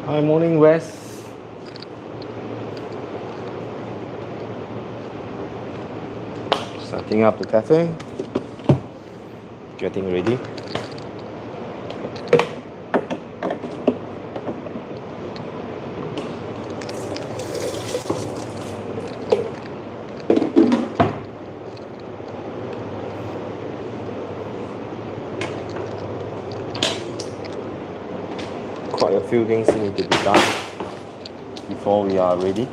Hi, morning, Wes. Setting up the cafe. Getting ready. Quite a few things need to be done before we are ready.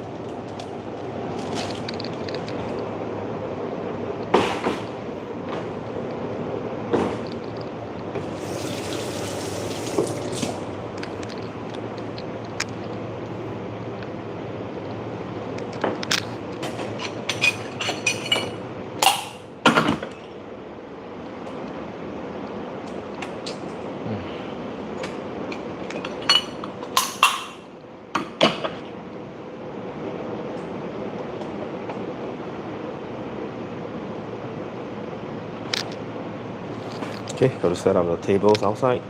Okay, got to set up the tables outside.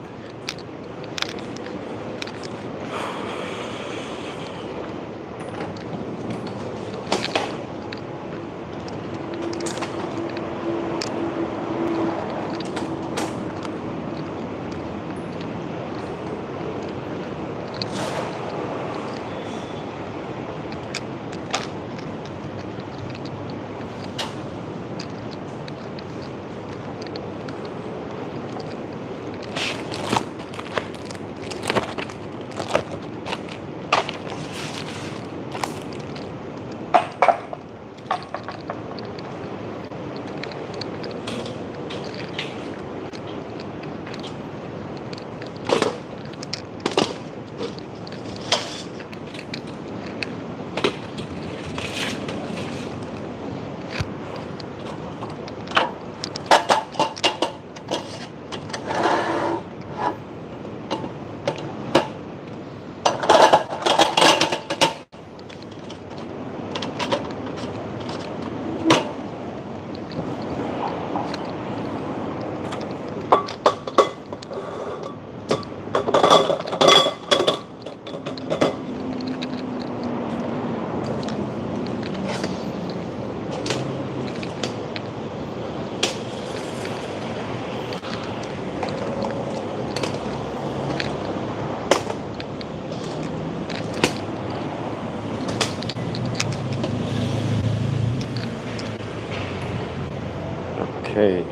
Okay.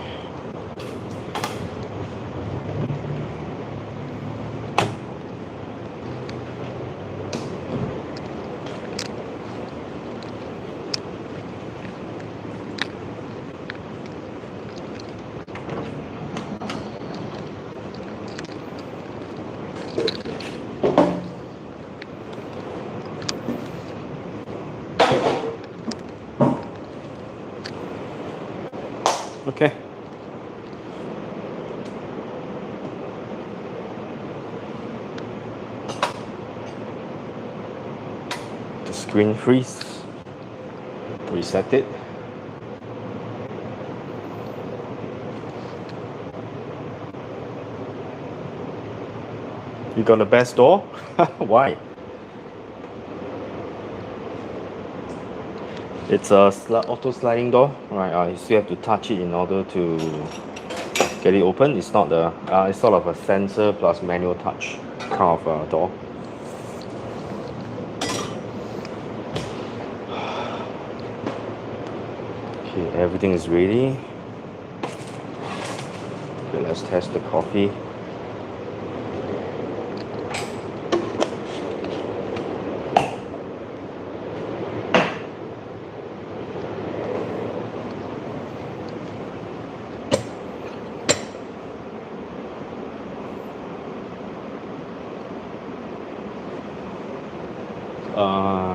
Okay. The screen freeze. Reset it. You got the best door? Why? It's a auto sliding door. Right, you still have to touch it in order to get it open. It's not the. It's sort of a sensor plus manual touch kind of door. Okay, everything is ready. Okay, let's test the coffee.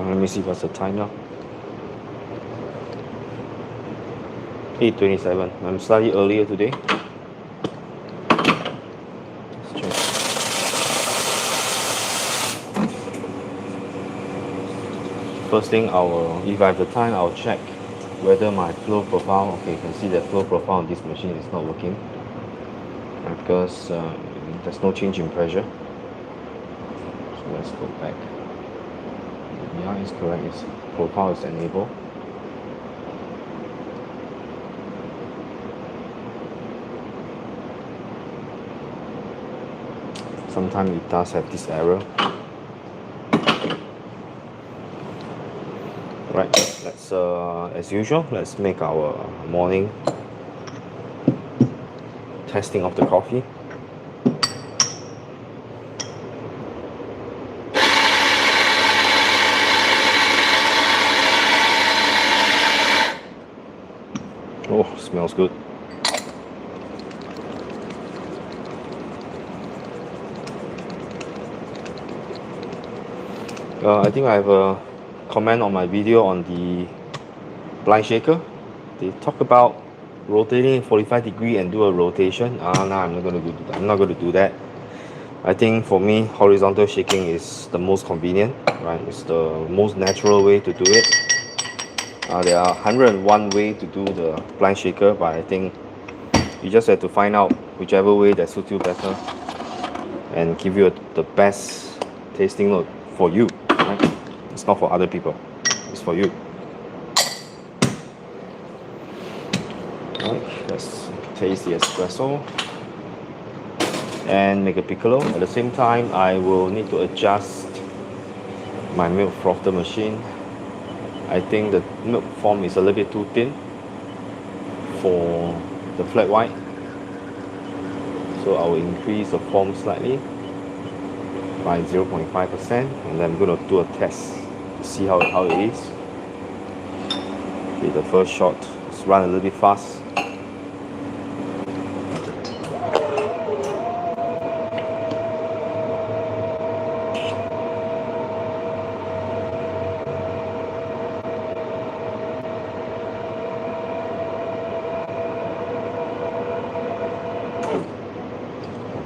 Let me see what's the time now. 8:27. I'm slightly earlier today. First thing, if I have the time, I'll check whether my flow profile. Okay, you can see the flow profile on this machine is not working because there's no change in pressure. So let's go back. Yeah, it's correct. Its profile is enabled. Sometimes it does have this error. Right, let's as usual, let's make our morning testing of the coffee. Oh, smells good. I think I have a comment on my video on the blind shaker. They talk about rotating 45 degree and do a rotation. No, I'm not going to do that. I'm not going to do that. I think for me, horizontal shaking is the most convenient, right? It's the most natural way to do it. There are 101 ways to do the blind shaker, but I think you just have to find out whichever way that suits you better and give you the best tasting note for you, right? It's not for other people, it's for you. Right, let's taste the espresso and make a piccolo. At the same time, I will need to adjust my milk frother machine. I think the milk foam is a little bit too thin for the flat white, so I will increase the foam slightly by 0.5%, and then I'm going to do a test to see how it is. Okay, the first shot is run a little bit fast.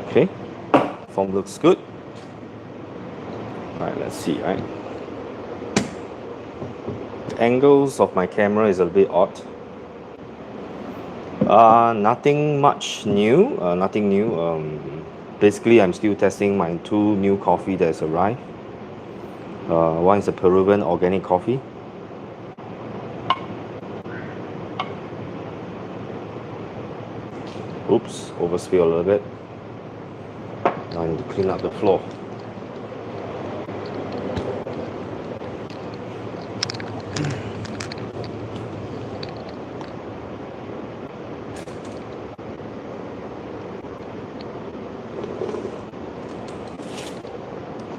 Okay, foam looks good. Alright, let's see, right? The angles of my camera is a bit odd. Nothing much new, nothing new. Basically, I'm still testing my two new coffee that's arrived. One is a Peruvian organic coffee. Oops, overspill a little bit. Now I need to clean up the floor.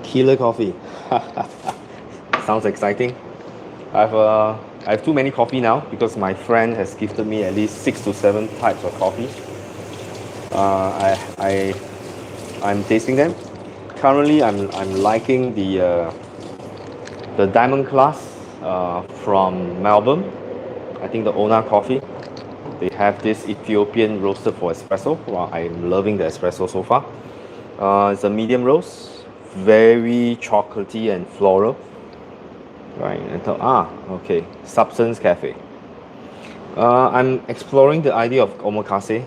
Killer coffee. Sounds exciting. I have too many coffee now because my friend has gifted me at least 6 to 7 types of coffee. I'm tasting them. Currently, I'm liking the Diamond Class from Melbourne. I think the Ona Coffee. They have this Ethiopian roasted for espresso. Well, I'm loving the espresso so far. It's a medium roast, very chocolatey and floral. Right, okay, Substance Cafe. I'm exploring the idea of omakase,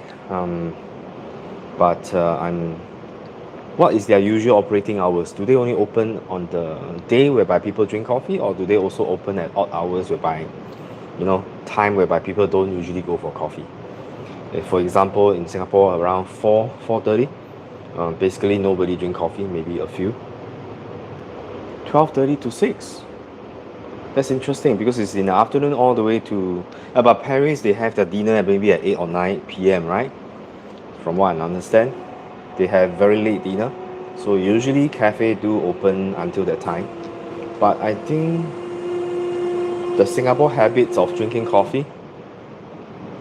but what is their usual operating hours? Do they only open on the day whereby people drink coffee, or do they also open at odd hours whereby, time whereby people don't usually go for coffee? For example, in Singapore, around 4:30, basically nobody drink coffee, maybe a few. 12:30 to 6. That's interesting because it's in the afternoon all the way to. But Paris, they have their dinner at maybe at 8 or 9 p.m., right? From what I understand, they have very late dinner. So usually cafe do open until that time. But I think the Singapore habits of drinking coffee,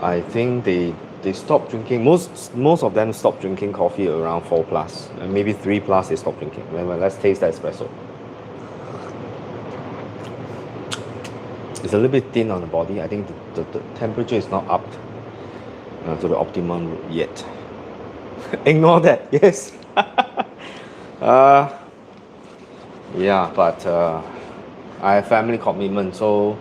I think they stop drinking. Most of them stop drinking coffee around 4 plus, and maybe 3 plus they stop drinking. Well, let's taste that espresso. It's a little bit thin on the body. I think the temperature is not up to the optimum yet. Ignore that. Yes. Yeah, but I have family commitment, so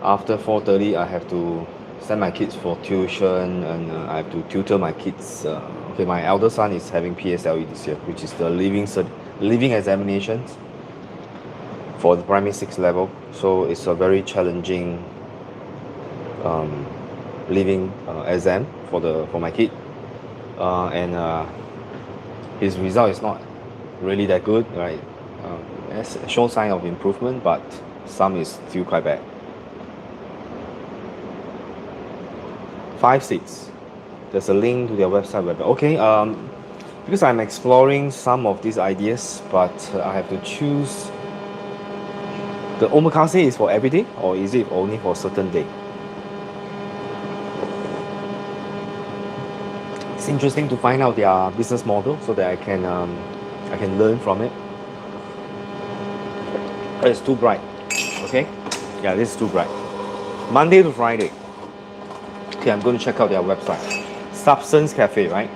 after 4:30 I have to send my kids for tuition, and I have to tutor my kids. Okay, my elder son is having PSLE this year, which is the living examinations for the primary 6 level. So it's a very challenging um, living exam for my kid, and his result is not really that good, right? It's shown sign of improvement, but some is still quite bad. 5 seats. There's a link to their website. Okay, because I'm exploring some of these ideas, but I have to choose. The omakase is for every day, or is it only for certain day? It's interesting to find out their business model so that I can learn from it. Oh, it's too bright. Okay, yeah, this is too bright. Monday to Friday. Okay, I'm going to check out their website. Substance Cafe, right?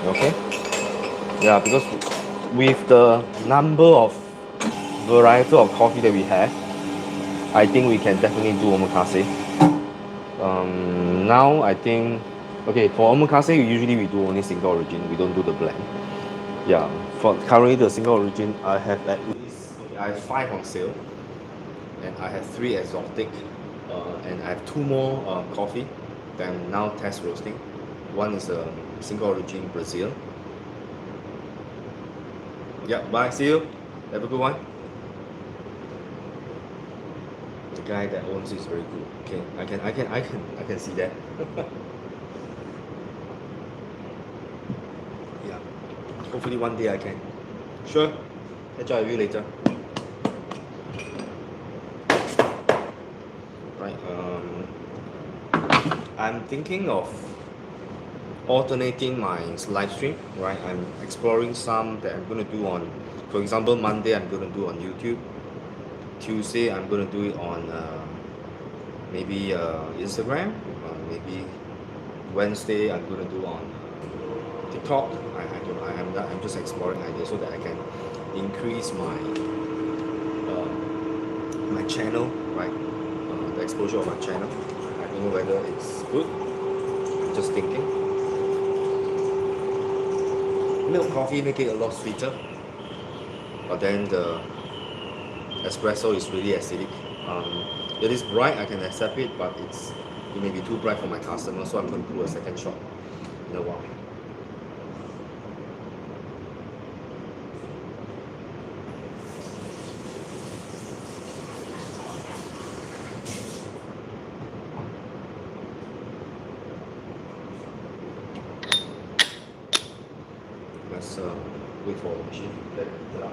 Okay. Yeah, because with the number of variety of coffee that we have, I think we can definitely do omakase. Now I think, okay, for omakase usually we do only single origin. We don't do the blend. Yeah, for currently the single origin I have at least, I have 5 on sale, and I have 3 exotic, and I have 2 more coffee that I'm now test roasting. One is a single origin Brazil. Yeah, bye, see you. Have a good one. The guy that owns it is very good. Okay, I can see that. Yeah. Hopefully one day I can. Sure. Catch up with you later. Right. I'm thinking of alternating my live stream. Right. I'm exploring some that I'm gonna do on. For example, Monday I'm gonna do on YouTube. Tuesday I'm gonna do it on maybe Instagram. Maybe Wednesday I'm gonna do on TikTok. I'm just exploring ideas so that I can increase my my channel, right? The exposure of my channel. I don't know whether it's good. I'm just thinking. Milk coffee make it a lot sweeter, but then the espresso is really acidic. It is bright, I can accept it, but it may be too bright for my customer, so I'm going to do a second shot in a while. Let's wait for the machine to get on.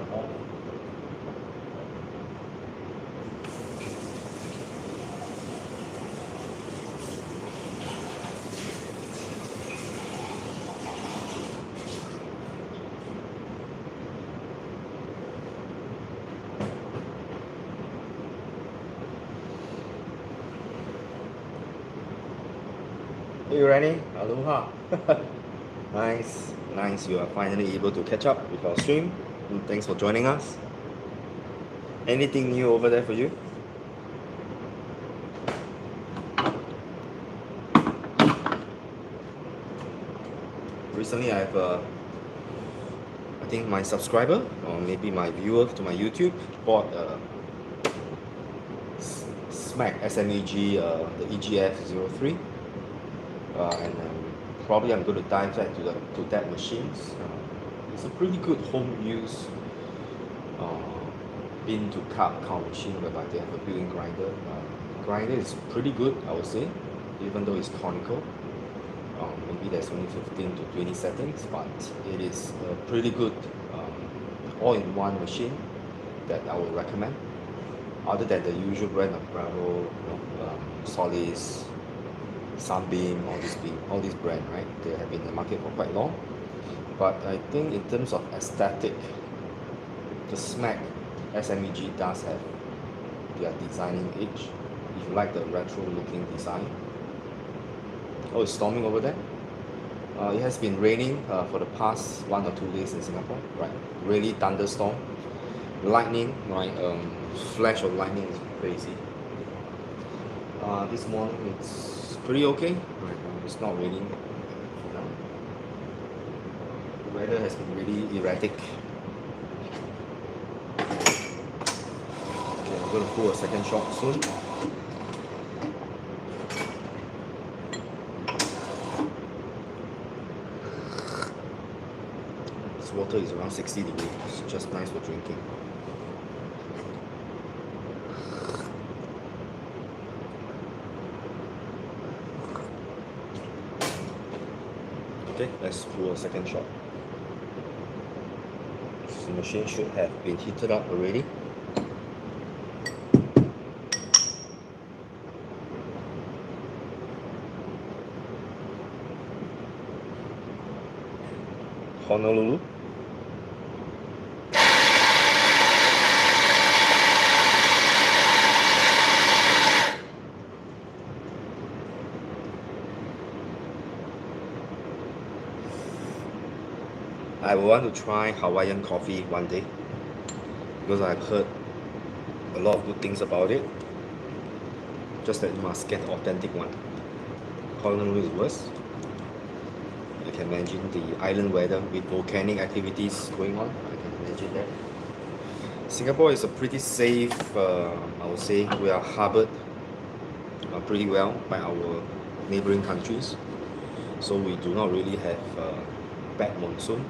Are you ready? Aloha. Nice, nice. You are finally able to catch up with our stream. And thanks for joining us. Anything new over there for you? Recently, I think my subscriber or maybe my viewer to my YouTube bought SMAG SMEG, the EGF03, and probably I'm going to dive to that machines. It's a pretty good home use bean to cup kind of machine whereby they have a built-in grinder. Grinder is pretty good, I would say, even though it's conical. Maybe there's only 15 to 20 settings, but it is a pretty good all-in-one machine that I would recommend. Other than the usual brand of Bravo, Solis, Sunbeam, all these brands, right? They have been in the market for quite long. But I think in terms of aesthetic, the SMAG SMEG does have their designing edge. If you like the retro looking design. Oh, it's storming over there. It has been raining for the past 1 or 2 days in Singapore, right? Really thunderstorm. lightning, right? Flash of lightning is crazy. This morning it's pretty okay. Right, it's not raining. The weather has been really erratic. Okay, I'm gonna pull a second shot soon. This water is around 60 degrees. It's just nice for drinking. Okay, let's pull a second shot. The machine should have been heated up already. Honolulu. I want to try Hawaiian coffee one day because I've heard a lot of good things about it. Just that you must get the authentic one. Honolulu is worse. I can imagine the island weather with volcanic activities going on. I can imagine that. Singapore is a pretty safe, I would say. We are harbored pretty well by our neighboring countries. So we do not really have bad monsoon.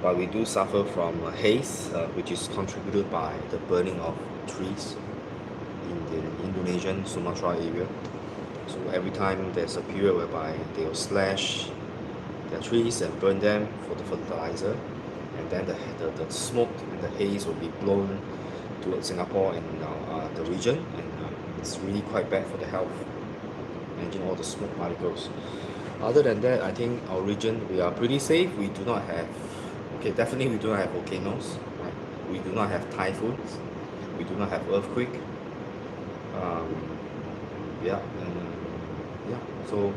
But we do suffer from haze, which is contributed by the burning of trees in the Indonesian Sumatra area. So every time there's a period whereby they will slash their trees and burn them for the fertilizer, and then the smoke and the haze will be blown towards Singapore and the region, and it's really quite bad for the health. Imagine all the smoke particles. Other than that, I think our region, we are pretty safe. We do not have, okay, definitely we do not have volcanoes, right? We do not have typhoons. We do not have earthquake. Yeah, and yeah. So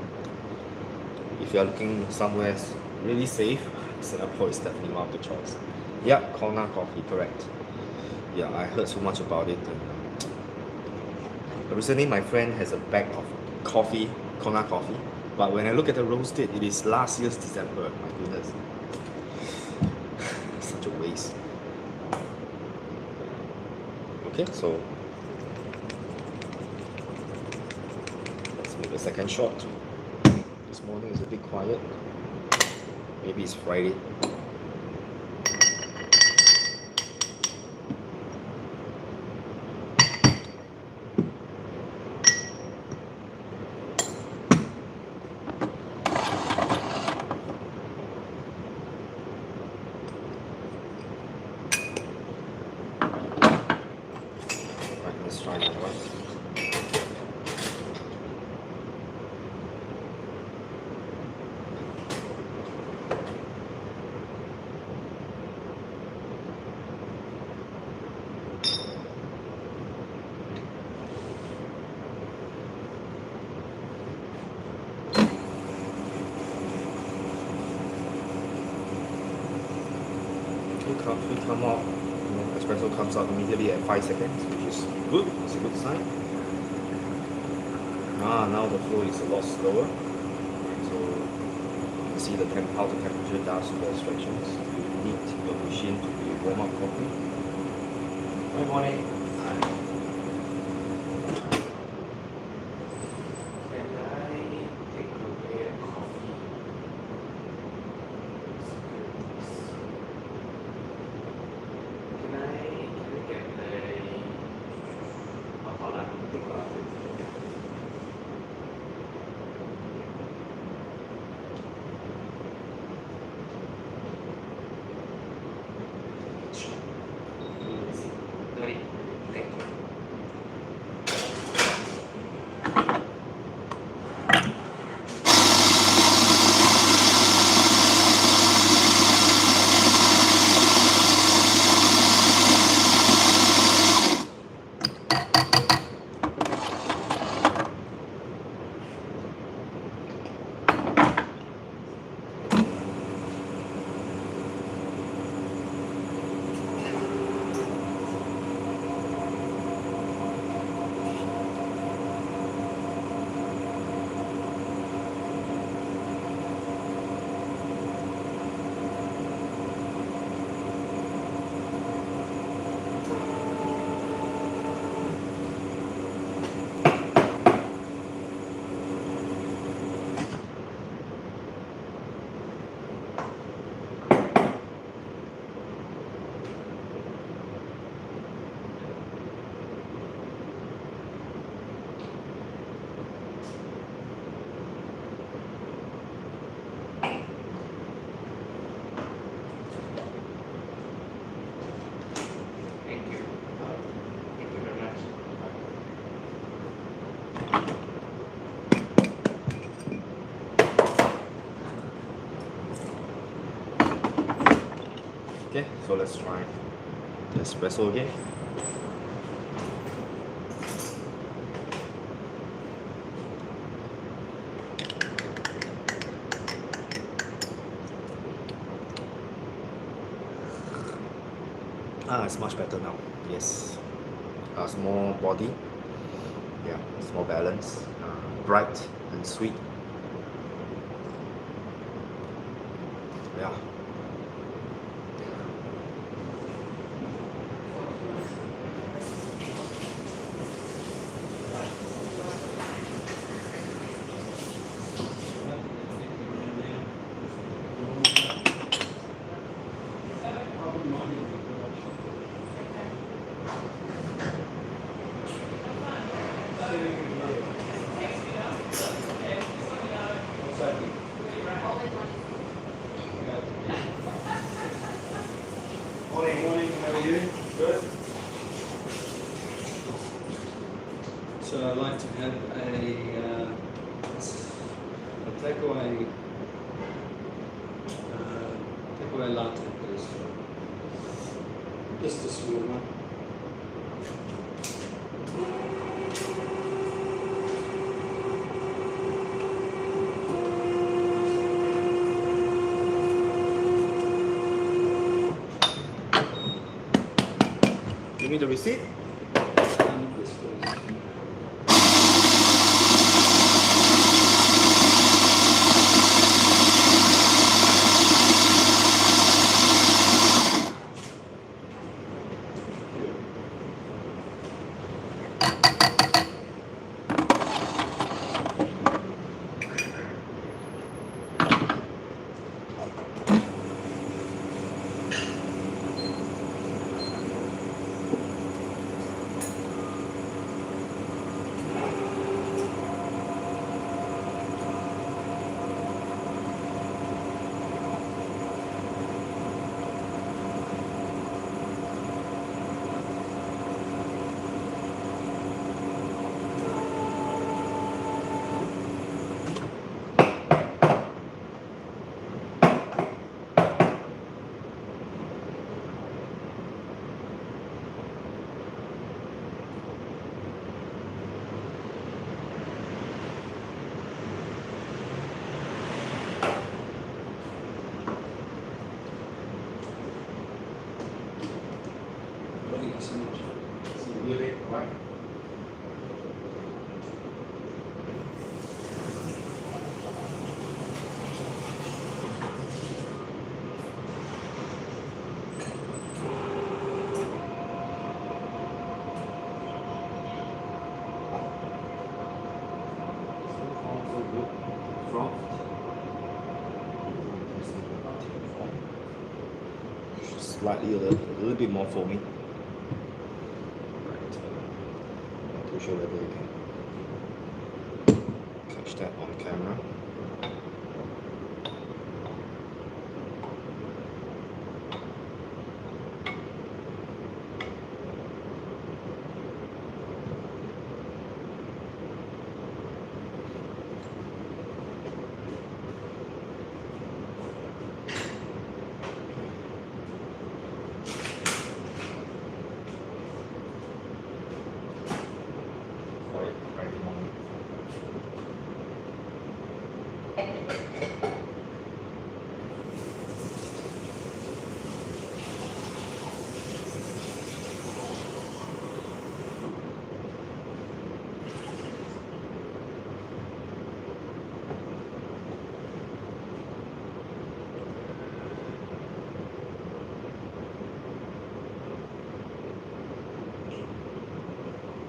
if you are looking somewhere really safe, Singapore is definitely one of the choice. Yeah, Kona coffee, correct. Yeah, I heard so much about it. Recently, my friend has a bag of coffee, Kona coffee. But when I look at the roast date, it is last year's December. My goodness. Such a waste. Okay, so let's make a second shot. This morning is a bit quiet. Maybe it's Friday. Let's try another one. Coffee come out, espresso comes out immediately at 5 seconds, which is good. It's a good sign. Now the flow is a lot slower. So you can see how the temperature does to the extractions. You need your machine to be warm up coffee. Good morning. Okay, so let's try the espresso again. It's much better now. Yes, it's more body. Yeah, it's more balanced, bright and sweet. Yeah. Morning, how are you? Good. So I'd like to have a takeaway latte, please. Just a small one. Give me the receipt. And this, please. Thank you so much. Really? Right. Slightly a little bit more foamy. Right. Not too sure whether you can catch that on camera.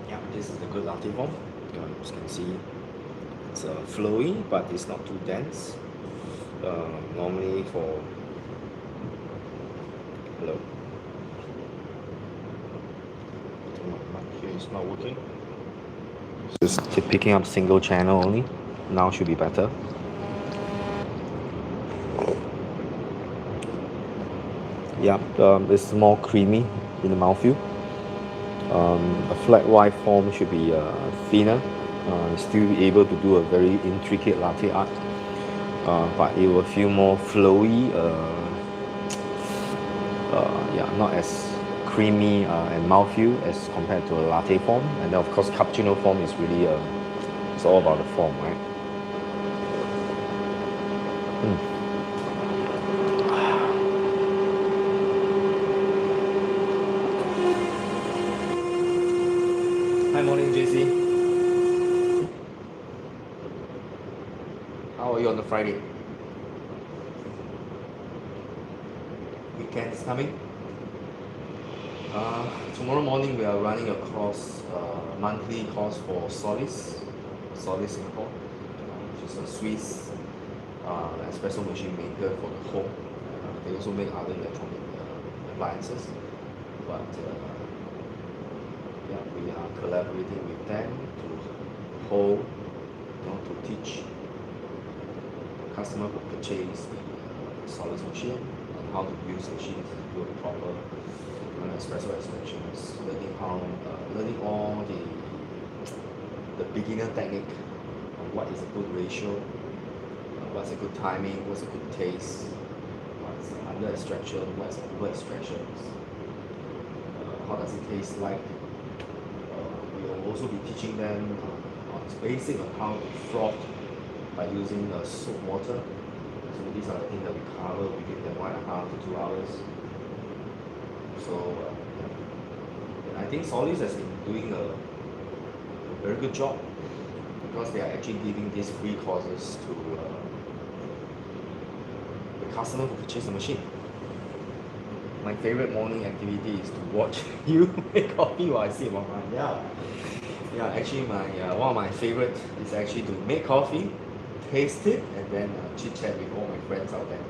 Yeah, this is the good latte form. As you can see, it's flowy, but it's not too dense. Normally for hello, here it's not working. Just picking up single channel only. Now should be better. Yeah, it's more creamy in the mouthfeel. A flat white form should be thinner, still be able to do a very intricate latte art, but it will feel more flowy, yeah, not as creamy and mouthfeel as compared to a latte form. And then of course cappuccino form is really it's all about the form, right? Hi, morning, JC. How are you on the Friday? Weekend is coming. Tomorrow morning we are running a course, monthly course for Solis Singapore, which is a Swiss espresso machine maker for the home. They also make other electronic appliances, but yeah, we are collaborating with them to hold, to teach customer who purchase the Solis machine on how to use the machine to do the proper espresso extractions, learning all the beginner technique on what is a good ratio, what's a good timing, what's a good taste, what's under extraction, what's over extractions, how does it taste like. We will also be teaching them on basic on how to froth by using soap water. So these are the things that we cover within the 1.5 to 2 hours. So and I think Solis has been doing a very good job because they are actually giving these free courses to the customer who purchase the machine. My favorite morning activity is to watch you make coffee while I sit on mine. Yeah. Actually, one of my favorite is actually to make coffee, taste it, and then chit chat with all my friends out there.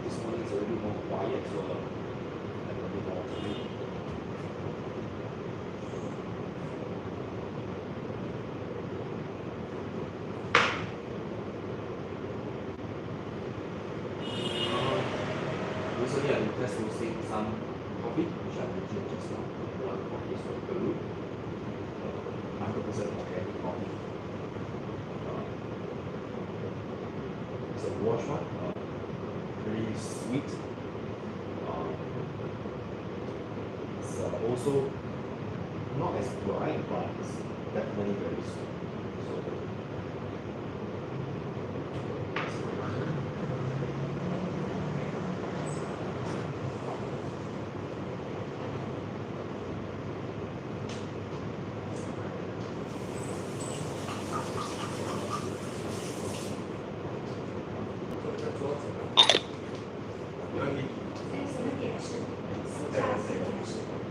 This morning is a little more quiet, so I have a bit more time. Recently, I'm just roasting some coffee, which I mentioned just now. One coffee is from Peru, 100% organic coffee. It's a wash one, very sweet. It's also not as dry, but it's definitely very sweet. So,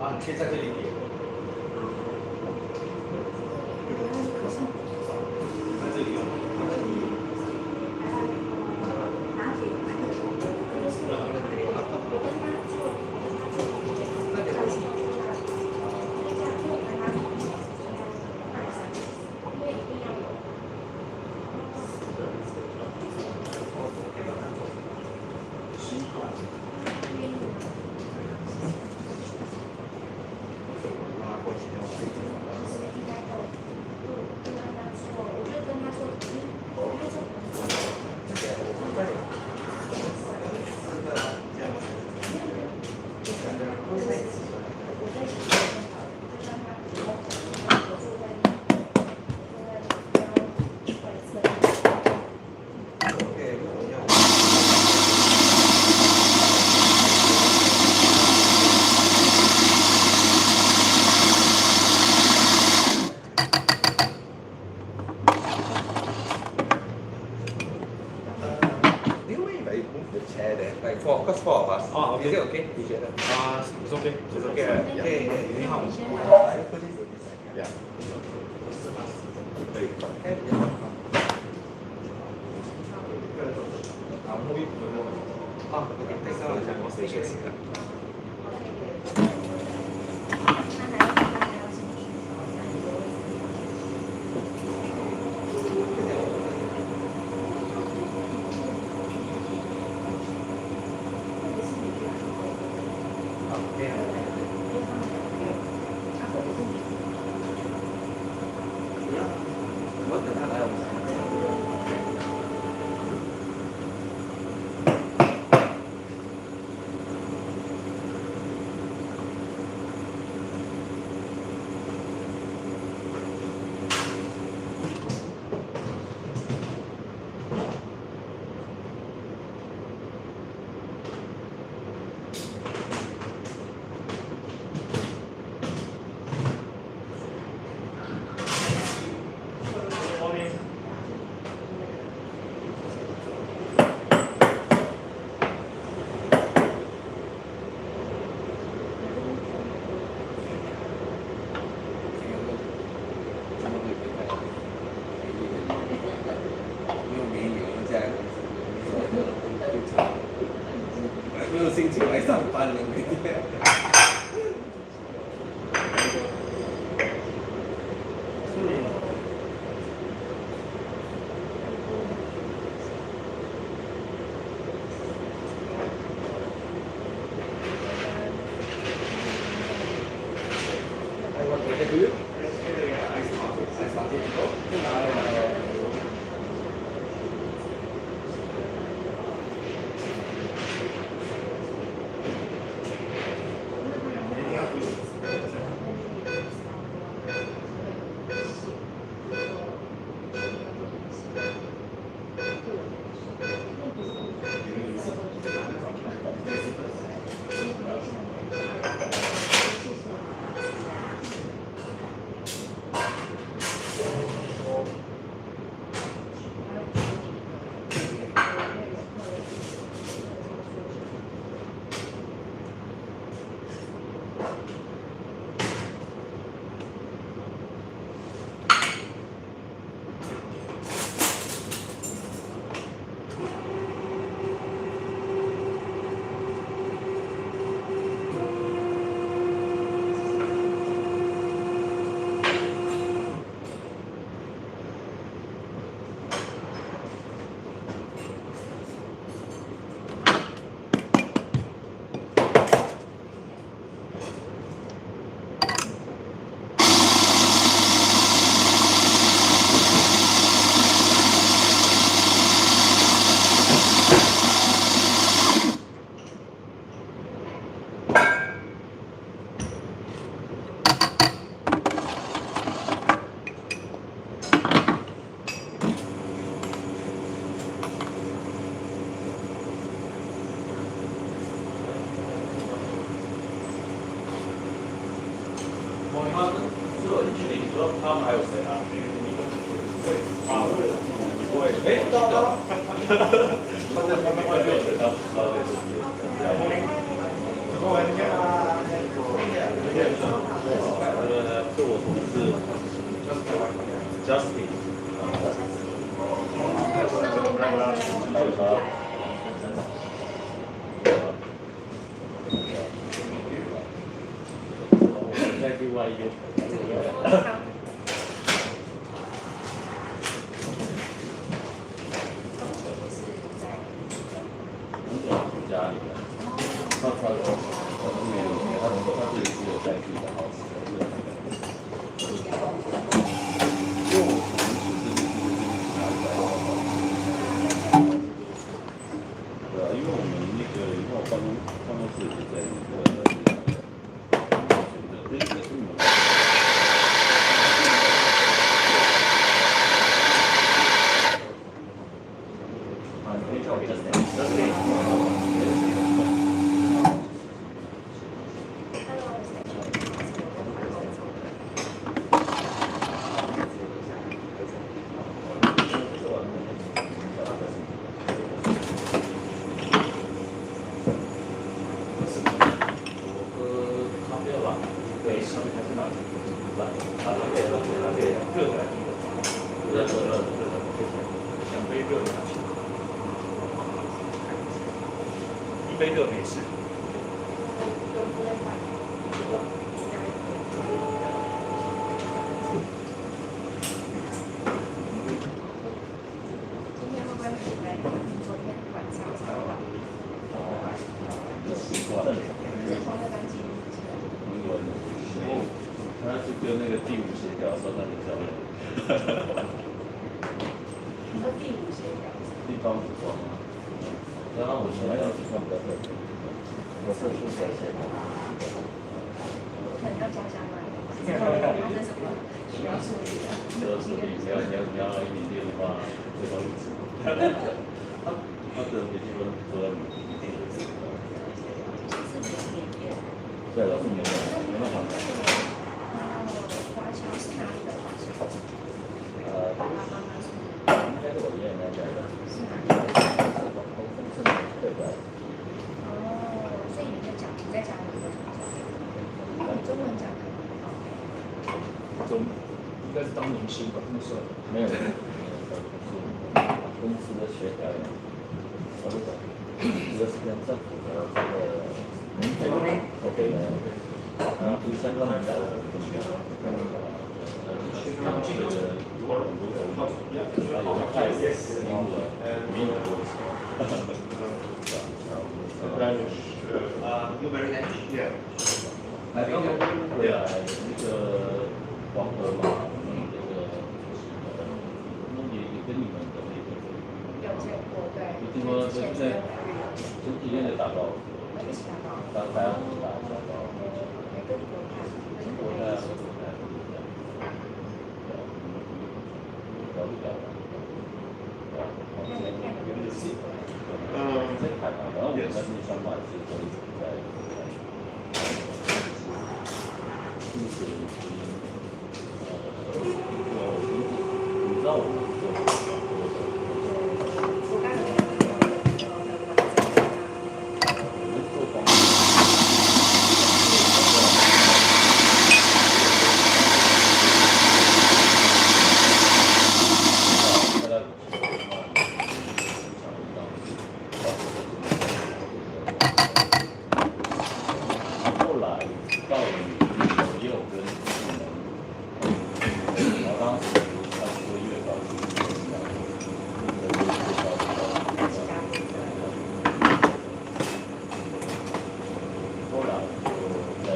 啊，你可以在这里点。在这里哦。Because four of us. Oh, okay. Is it okay? Together. It's okay. It's okay, right? Yeah. Okay. You need help? I put this in this side. Yeah. 可以。好，后一部分我。啊，OK，那个我自己学习的。班了。他们还有谁啊？对，马会，不会，哎，到，他在外面有谁啊？是我同事 Justin。在另外一边。家里面，他没有，他自己是有在自己的好吃的，因为我们对啊，因为我们那个以后办公室也在那个，这个是你们。一杯热美式。今天会不会回来？昨天晚上才到。是同一个班级。他是跟那个第五协调说那个教练。你说第五协调？地方不错吗？然后我现在要去看比较特别，我是数学协调。可能要加强吗？他那什么需要处理的？需要处理，你要一点点的话，最好一直。他的笔记本做到你一定是这个。对，老师没办法。华侨是哪里的华侨？爸爸妈妈说。应该是我爷爷奶奶的。是哪里的？对的。哦，所以你在讲哪个？中文讲的。应该是当明星吧，那时候。没有，公司的协调员，我不懂，这个是跟政府的这个 OK 的。然后第三个呢？对啊，那个黄河嘛，那个也跟你们的那个。有见过，对。我听说现在前几天才打到，一起打包。打台湾打到。每个国家，我在聊一聊。在台湾，然后我们那边上班是都一直在。你知道我们我刚才做广后来到了也有跟然后当时他说越高后来就在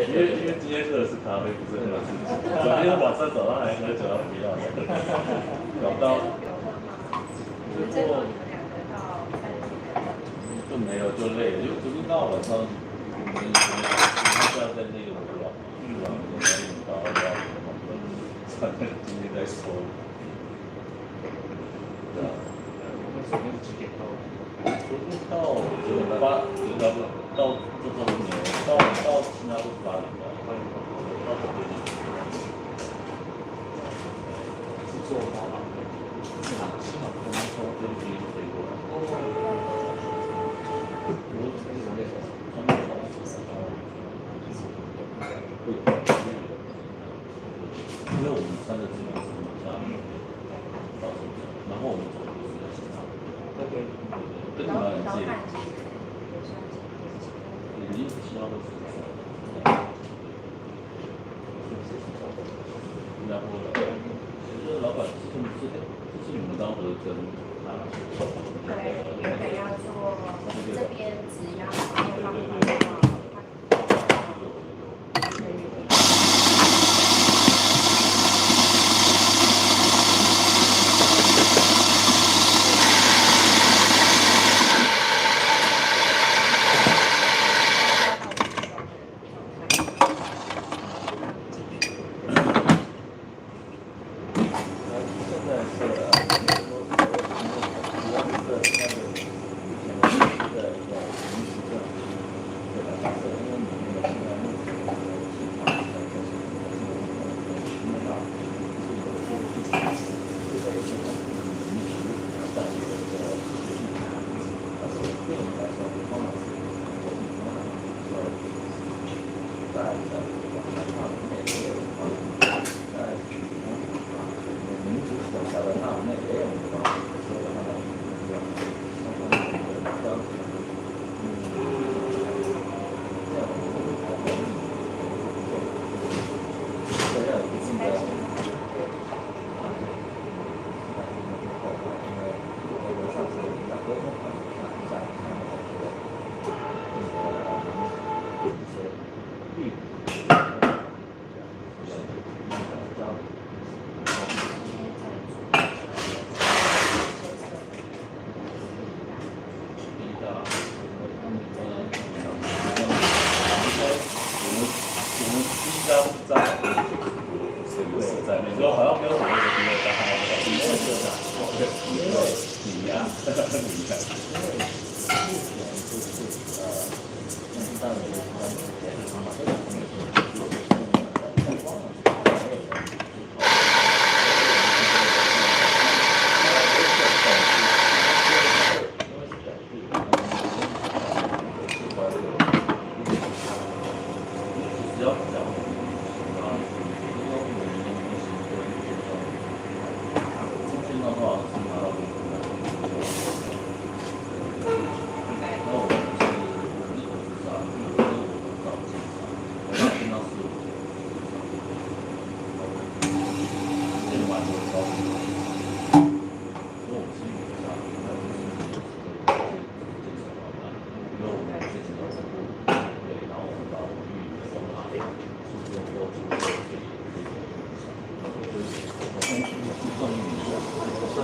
因为今天喝的是咖啡，不是喝的是酒。昨天晚上早上还喝酒，不要，搞到就没有就累了，就昨天到晚上我们要在那个今天在说，对啊，昨天几点到？昨天到9点8，到这中年，到新加坡8点吧，到酒店。是坐华航的，是哪？我们从菲律宾飞过来。因为我们穿的这个是下面，然后我们走的是现场。OK。跟你们很近。已经7号都是。新加坡的，其实老板是你们当时跟他对，原本要做这边只要帮忙。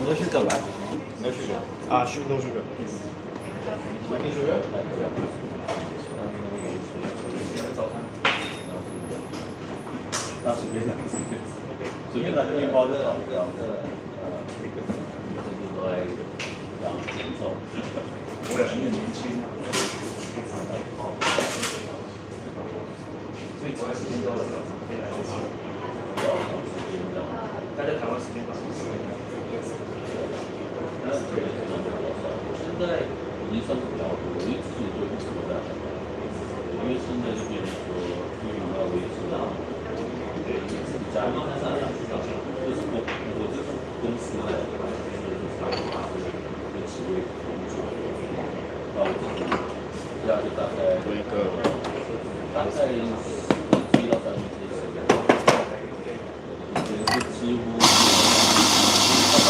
No sugar, right? No sugar. No sugar. No sugar. 那随便拿，随便拿个面包就好，这样都来养减重。我也很年轻，所以主要时间都要可以来得及。大家台湾时间吧。现在已经算是比较多，因为之前就一直都在，因为现在就变成说，因为我们要维持到。家里就是我就是公司的，就是他的职位工作，然后我自己家就大概有一个大概1到3年这些时间，是几乎大概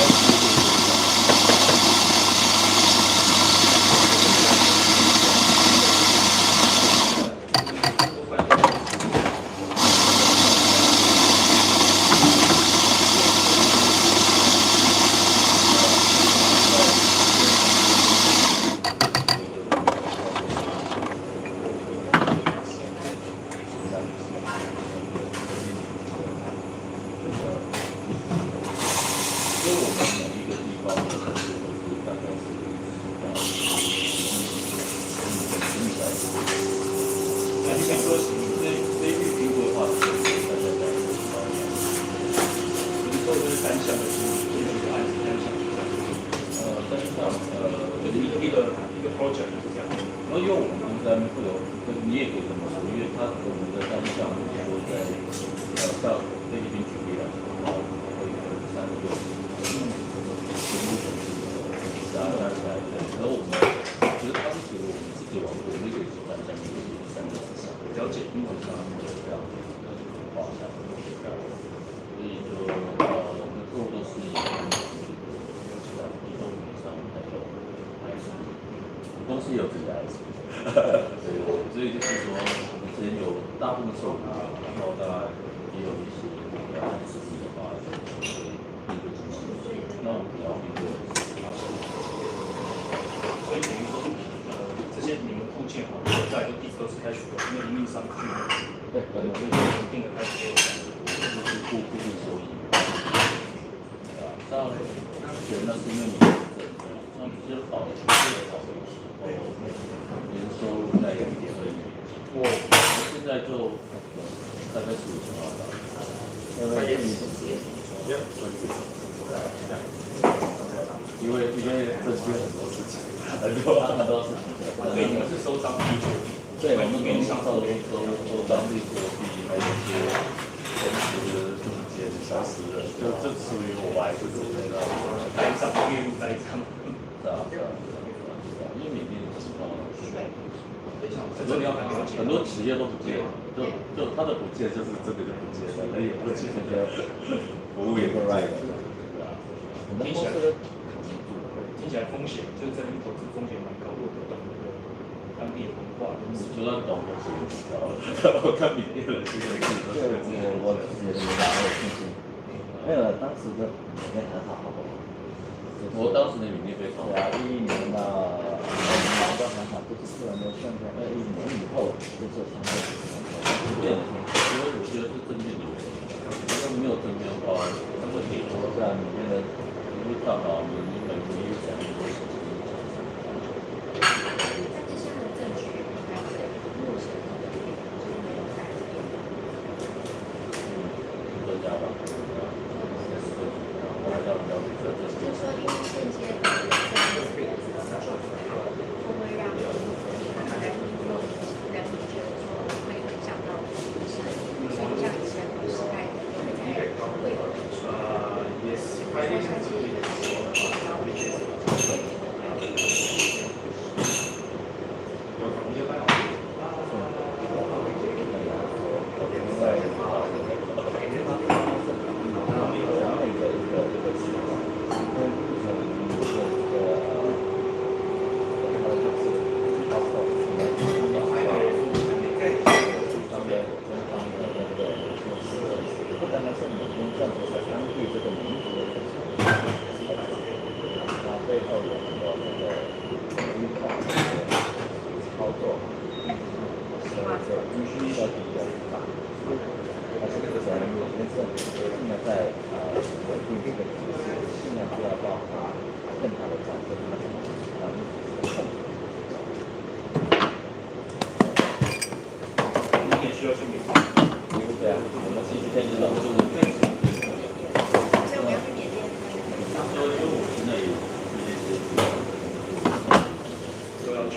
公司有自己的 IC， 所以就是说，我们之前有大部分受雇，然后当然也有一些自己的话，所以面对经济，那我们也要面对。所以等于说，这些你们固件好，再来就地址都是开始的，因为营运商去，对，所以稳定的开始就是固定收益。像那是因为你像比较好的，年收入在1点而已。我现在就大概15,000万吧。因为这些很多事情，很多事情。所以你们是收张批准，对，我们给你上收当地作弊，还有一些同时中间消失的，就这属于我来就是那个代商业务代商，因为缅甸的情况很很多企业都不见了，就它的不见就是这个就不见了，而也不见那个服务也不来了，听起来风险就是在那边投资风险蛮高，如果不懂那个当地的文化，就算懂我是不知道，我看缅甸人现在我自己也蛮有信心。没有，当时的也很好，好不好？我当时的缅甸非常好。对啊，11年到20年都很好，就是突然的现在21年以后就是相对对，因为我觉得是正面的，如果没有正面的话，它会跌多。对啊，里面的因为大脑你每个月讲很多事情。但是他的证据应该是，60政府才根据这个民族的特色，它背后有很多这个预控操作，所以必须要比较大。但是这个人民政府现在在稳定这个体制，尽量不要爆发更大的战争，你也需要去缅甸。对啊，我们继续坚持到这个。所以我们要去缅甸。因为我现在也都要去，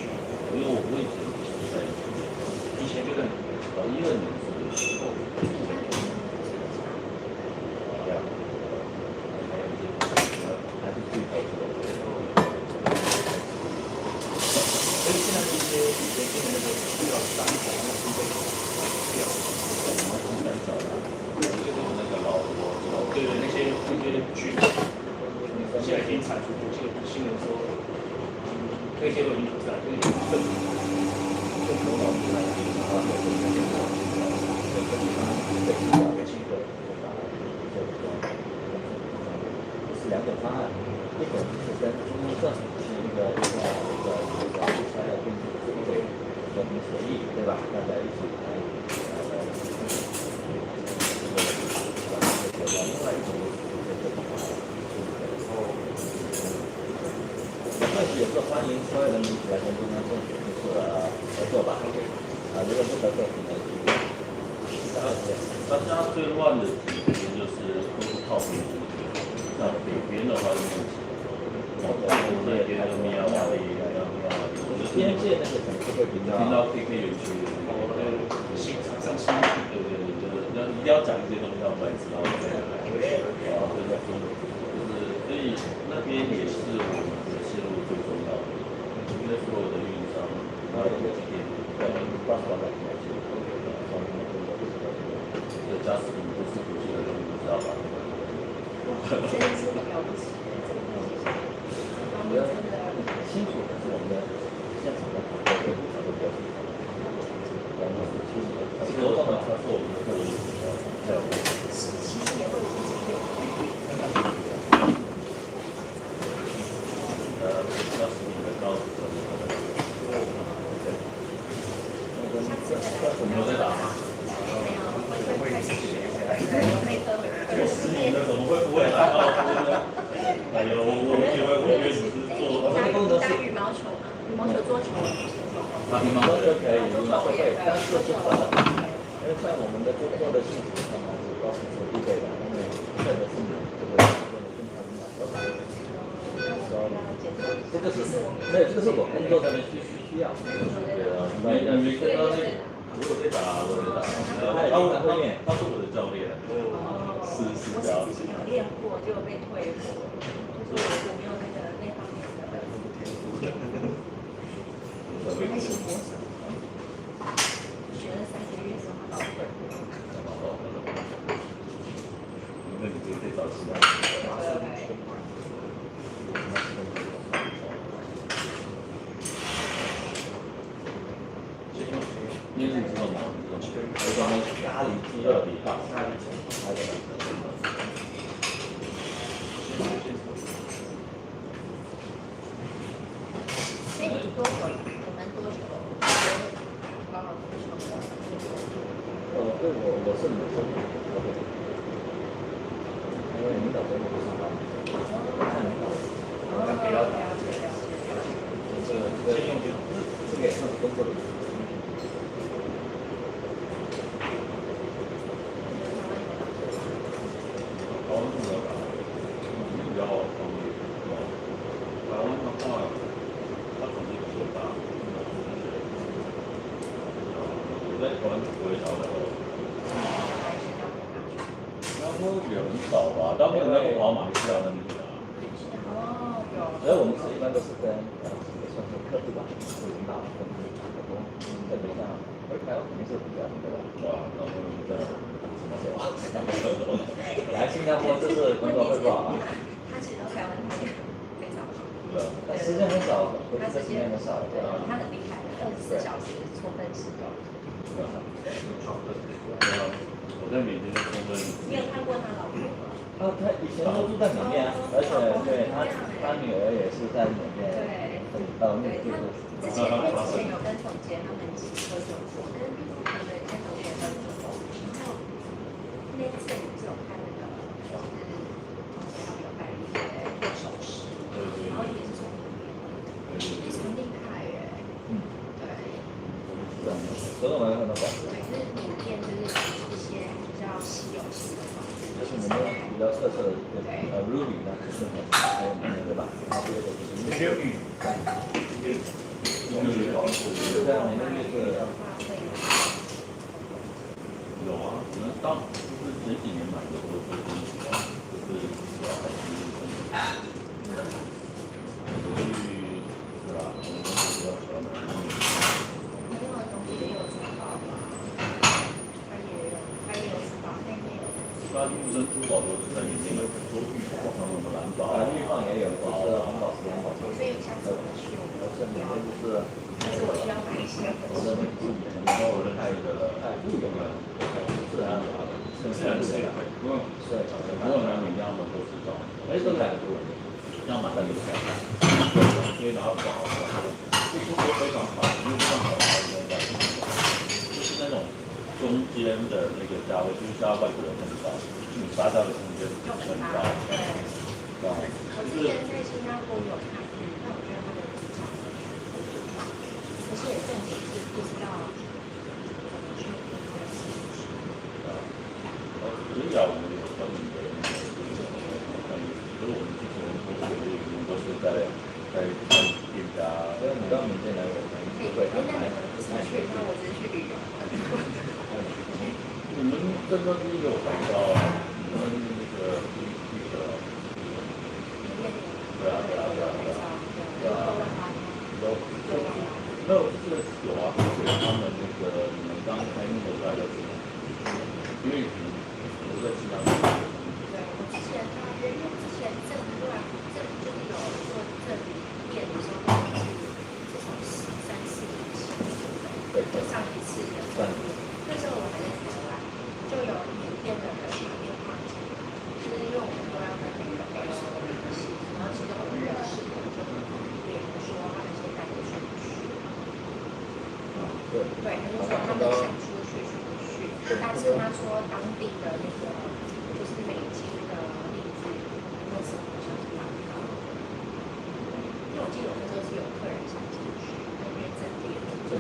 因为我以前在以前就在12年的时候，还是最好的。所以现在这些以前的那个需要打一场那个经费掉，很少的，就是那个老对那些剧，现在已经产出，我记得新闻说那些都已经不在，就是政府就头脑出来，然后就是这个是两种方案，一种是跟中央政府签一个材料并这个和平协议，对吧？大家一起来另外一种但是也是欢迎所有人民一起来跟中央政府就是合作吧。如果不合作，可能大家最乱的几天就是都是靠北部，那北边的话就是那边的米亚瓦利，边界那个城市会比较。听到 KK 园区，新上新对，那一定要讲这些东西，让我们才知道在哪里。所以那边也是我们的线路最重要的，因为所有的运营商，还有这边，这加速度不是不是的，你知道吧？真的是了不起，比较清楚的是我们的现场的团队会比较多，然后是清楚的，流动的它是我们的客人，还有其实也会有一些要使你的高度。你有在打吗？会开始学，配合你们怎么会不会打高尔夫呢？哎呦，我以为只是做。打羽毛球嘛，羽毛球、桌球。打羽毛球可以，羽毛球可以，但是是分的，因为像我们的工作的性质上还是高是必备的，因为这个是这个这个是没有，这个是我工作上面需要。对啊，你跟他如果在打，我在打，他是我的教练，是我这样。自己有练过，就被退过，就是我没有那方面的。还行，学了3个月之后老会。那你就可以找其他。因为你知道吗？咖喱鸡肉比大，咖喱鸡，还有哎，你多久？我们多久？高尔夫球。对我是女生，因为领导人不是他，看比较大，这个也是工作的。台湾比较大，比较方便。台湾的话，它场地比较大，我在台湾不会找到。新加坡也很少吧，大部分在跑马来西亚那边的。哦，有。而我们是一般都是跟算是客户吧，是领导跟很多在北上，而台湾肯定是比较那个哇，然后在来新加坡这是工作会不好吧？他其实台湾非常好。但时间很少，回去的时间很少。对，他很厉害，24小时充分使用。我在缅甸的充分。你有看过他老婆？哦，他以前都住在缅甸啊，而且对他女儿也是在缅甸，对，那对个他之前有跟总监他们一起合作过，跟同学合作过。然后那次我们是有看那个，就是同学他们有带一些握手式，然后也是从缅甸，也是很厉害耶。对。所以我们有很多馆子。对，就是缅甸就是一些比较稀有性的房子，就是我们比较特色的Ruby 呢，就是还有对吧？然后这个就是没有玉，对啊，缅甸就是有啊，可能就是前几年买的或者就是主要还是对吧？我们比较喜欢买。没有的东西也有珠宝嘛，它也有珠宝，但也有。一般入身珠宝都是在里面有很多玉宝，像什么蓝宝玉矿也有，就是红宝石、蓝宝石。所以下次我去，我是缅甸就是，但是我需要买一些我的名字以前都有太不有了，是啊，是啊，是啊，不用，是，不过呢，每家们都是找，都买不要买那个菜，因为它不好，不是说非常好，因为非常好的就是那种中间的那个价位，就是价外国人很高，你杀价的空间很高，我之前在新加坡有看，但我觉得它的市场，而且重点是不知道怎么去只要我们有专门的那个，所以我们之前都是在店家，所以你到缅甸来，我们会安排不是去，那我只是去旅游。你们这个第一个我看到，你们那个对啊，就是有啊，他们那个你们刚开幕的时候，因为我在其他地方。对，我之前大约因为之前正就是有做这里店的时候，至少3-4年前，对，上一次的正那时候我还在台湾，就有缅甸的人打电话进来，就是因为我们都要跟那个北手联系，然后其实我们认识的就很方便，说他们现在的出去。对，他就说他们想出去，但是他说当地的那个就是美金的利率那时候好像是蛮高的，因为我记得我那时候是有客人想进去，那边整地的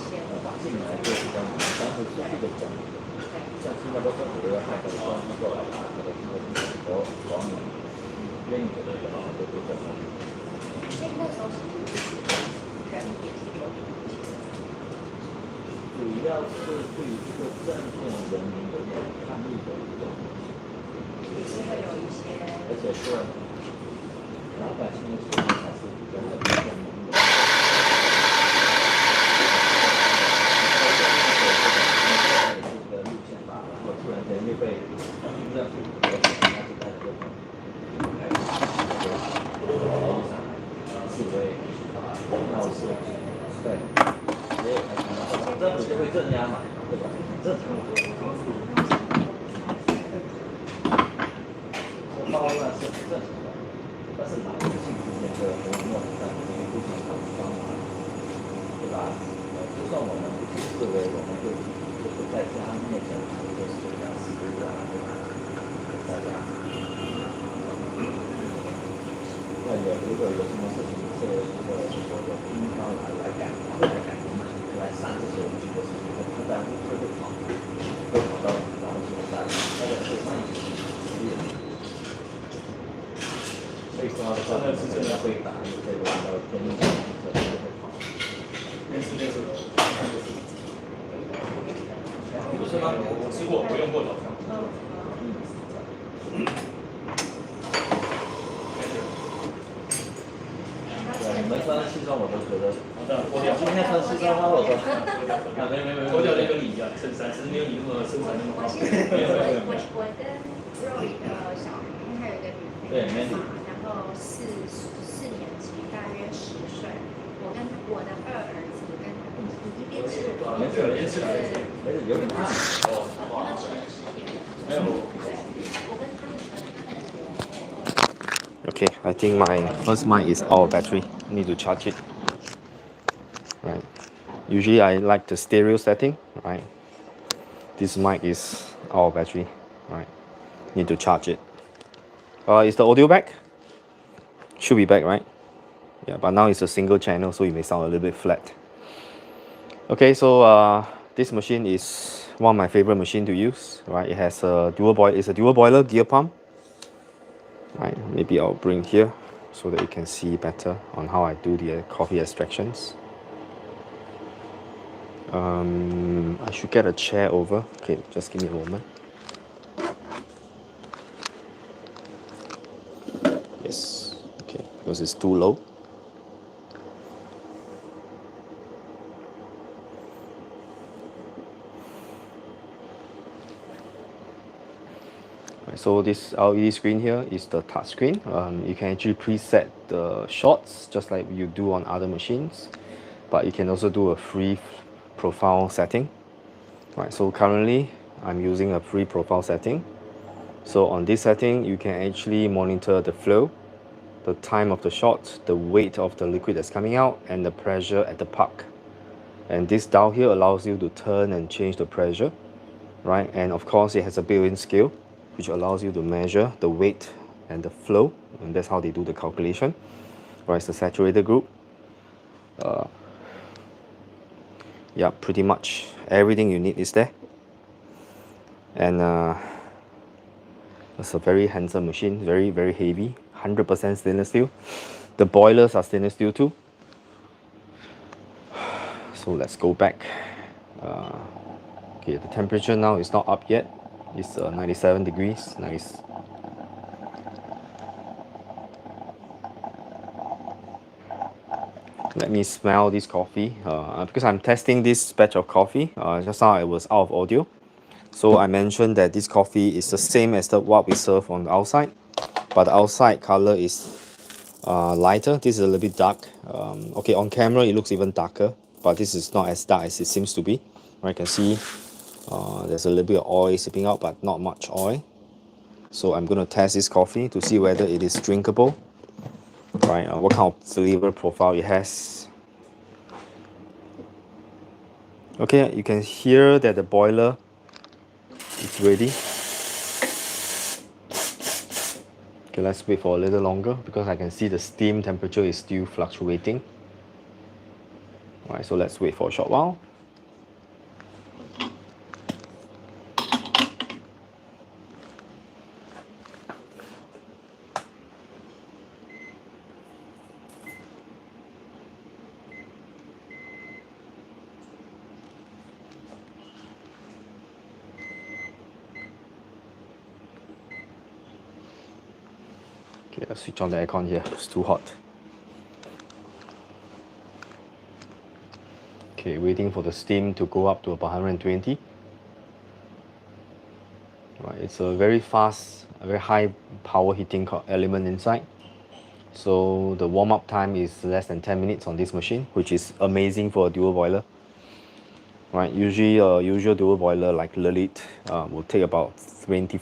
先进来就比较难，但是出去就比较难。像新加坡政府的海关机构来拿，可能和往你愿意的人都比较难。所以那时候是人也是有点问题。主要是对于这个证件人民有点抗议的一种，也是会有一些，而且是老百姓的权益还是比较很重的。这个路线吧，然后突然间又被军政府和其他时代的这种示威闹事，对，也有可能政府就会镇压嘛，对吧？很正常的。暴乱是很正常的，但是老百姓之间的和睦在不同的方法，对吧？就算我们不去示威，我们就是在家面前就是这样示威啊，对吧？大家，那如果有什么事情是一个说的军方来改来上这些我们去的事情，他当然会跑到然后去打，那个是上一级所以说的话，真的会打这个天津的可能就会跑。那是。是吗？我吃过，我用过早上。对，你们穿西装我都觉得，脱掉。今天穿西装吗？我说，没，脱掉就跟你一样，衬衫，只是没有你那么身材那么好。我跟 Roy 的小孩，因为他有一个女朋友嘛，然后4年级，大约10岁。我的2儿子跟你一边吃，有点大。哦，那10点。没有。我跟他 Okay, I think my first mic is out of battery. Need to charge it. Right. Usually I like the stereo setting. Right. This mic is out of battery. Right. Need to charge it. Is the audio back? Should be back, right? Yeah, but now it's a single channel, so it may sound a little bit flat. Okay, so this machine is one of my favorite machine to use. Right. It has a dual boiler. It's a dual boiler gear pump. Right. Maybe I'll bring here so that you can see better on how I do the coffee extractions. I should get a chair over. Okay, just give me a moment. Yes, okay, because it's too low. Right, so this LED screen here is the touch screen. You can actually preset the shots just like you do on other machines, but you can also do a free profile setting. Right, so currently I'm using a free profile setting. So on this setting, you can actually monitor the flow, the time of the shot, the weight of the liquid that's coming out, and the pressure at the puck. And this dial here allows you to turn and change the pressure, right? And of course, it has a built-in scale, which allows you to measure the weight and the flow, and that's how they do the calculation. Right, it's the saturated group. Yeah, pretty much everything you need is there. And it's a very handsome machine, very, very heavy, 100% stainless steel. The boilers are stainless steel too. So let's go back. Okay, the temperature now is not up yet. It's 97 degrees. Nice. Let me smell this coffee. Because I'm testing this batch of coffee. Just now it was out of audio. So I mentioned that this coffee is the same as what we serve on the outside, but the outside color is lighter. This is a little bit dark. Okay, on camera it looks even darker, but this is not as dark as it seems to be. I can see there's a little bit of oil seeping out, but not much oil. So I'm going to test this coffee to see whether it is drinkable. Right, what kind of flavor profile it has. Okay, you can hear that the boiler is ready. Okay, let's wait for a little longer because I can see the steam temperature is still fluctuating. Alright, so let's wait for a short while. Okay, let's switch on the aircon here. It's too hot. Okay, waiting for the steam to go up to about 120. Right, it's a very fast, a very high power heating element inside. So the warm-up time is less than 10 minutes on this machine, which is amazing for a dual boiler. Right, usually a usual dual boiler like Lelit will take about 20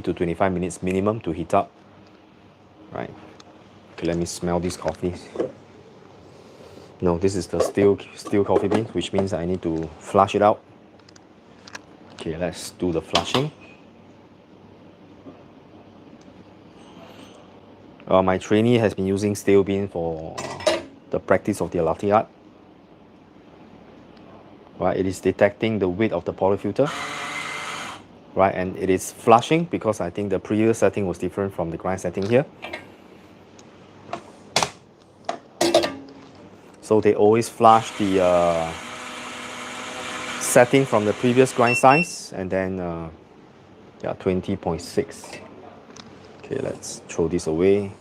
to 25 minutes minimum to heat up. Right. Okay, let me smell this coffee. No, this is the steel coffee bean, which means I need to flush it out. Okay, let's do the flushing. My trainee has been using steel bean for the practice of their latte art. Right, it is detecting the weight of the polyfilter. Right, and it is flushing because I think the previous setting was different from the grind setting here. So they always flush the setting from the previous grind size, and then yeah, 20.6. Okay, let's throw this away.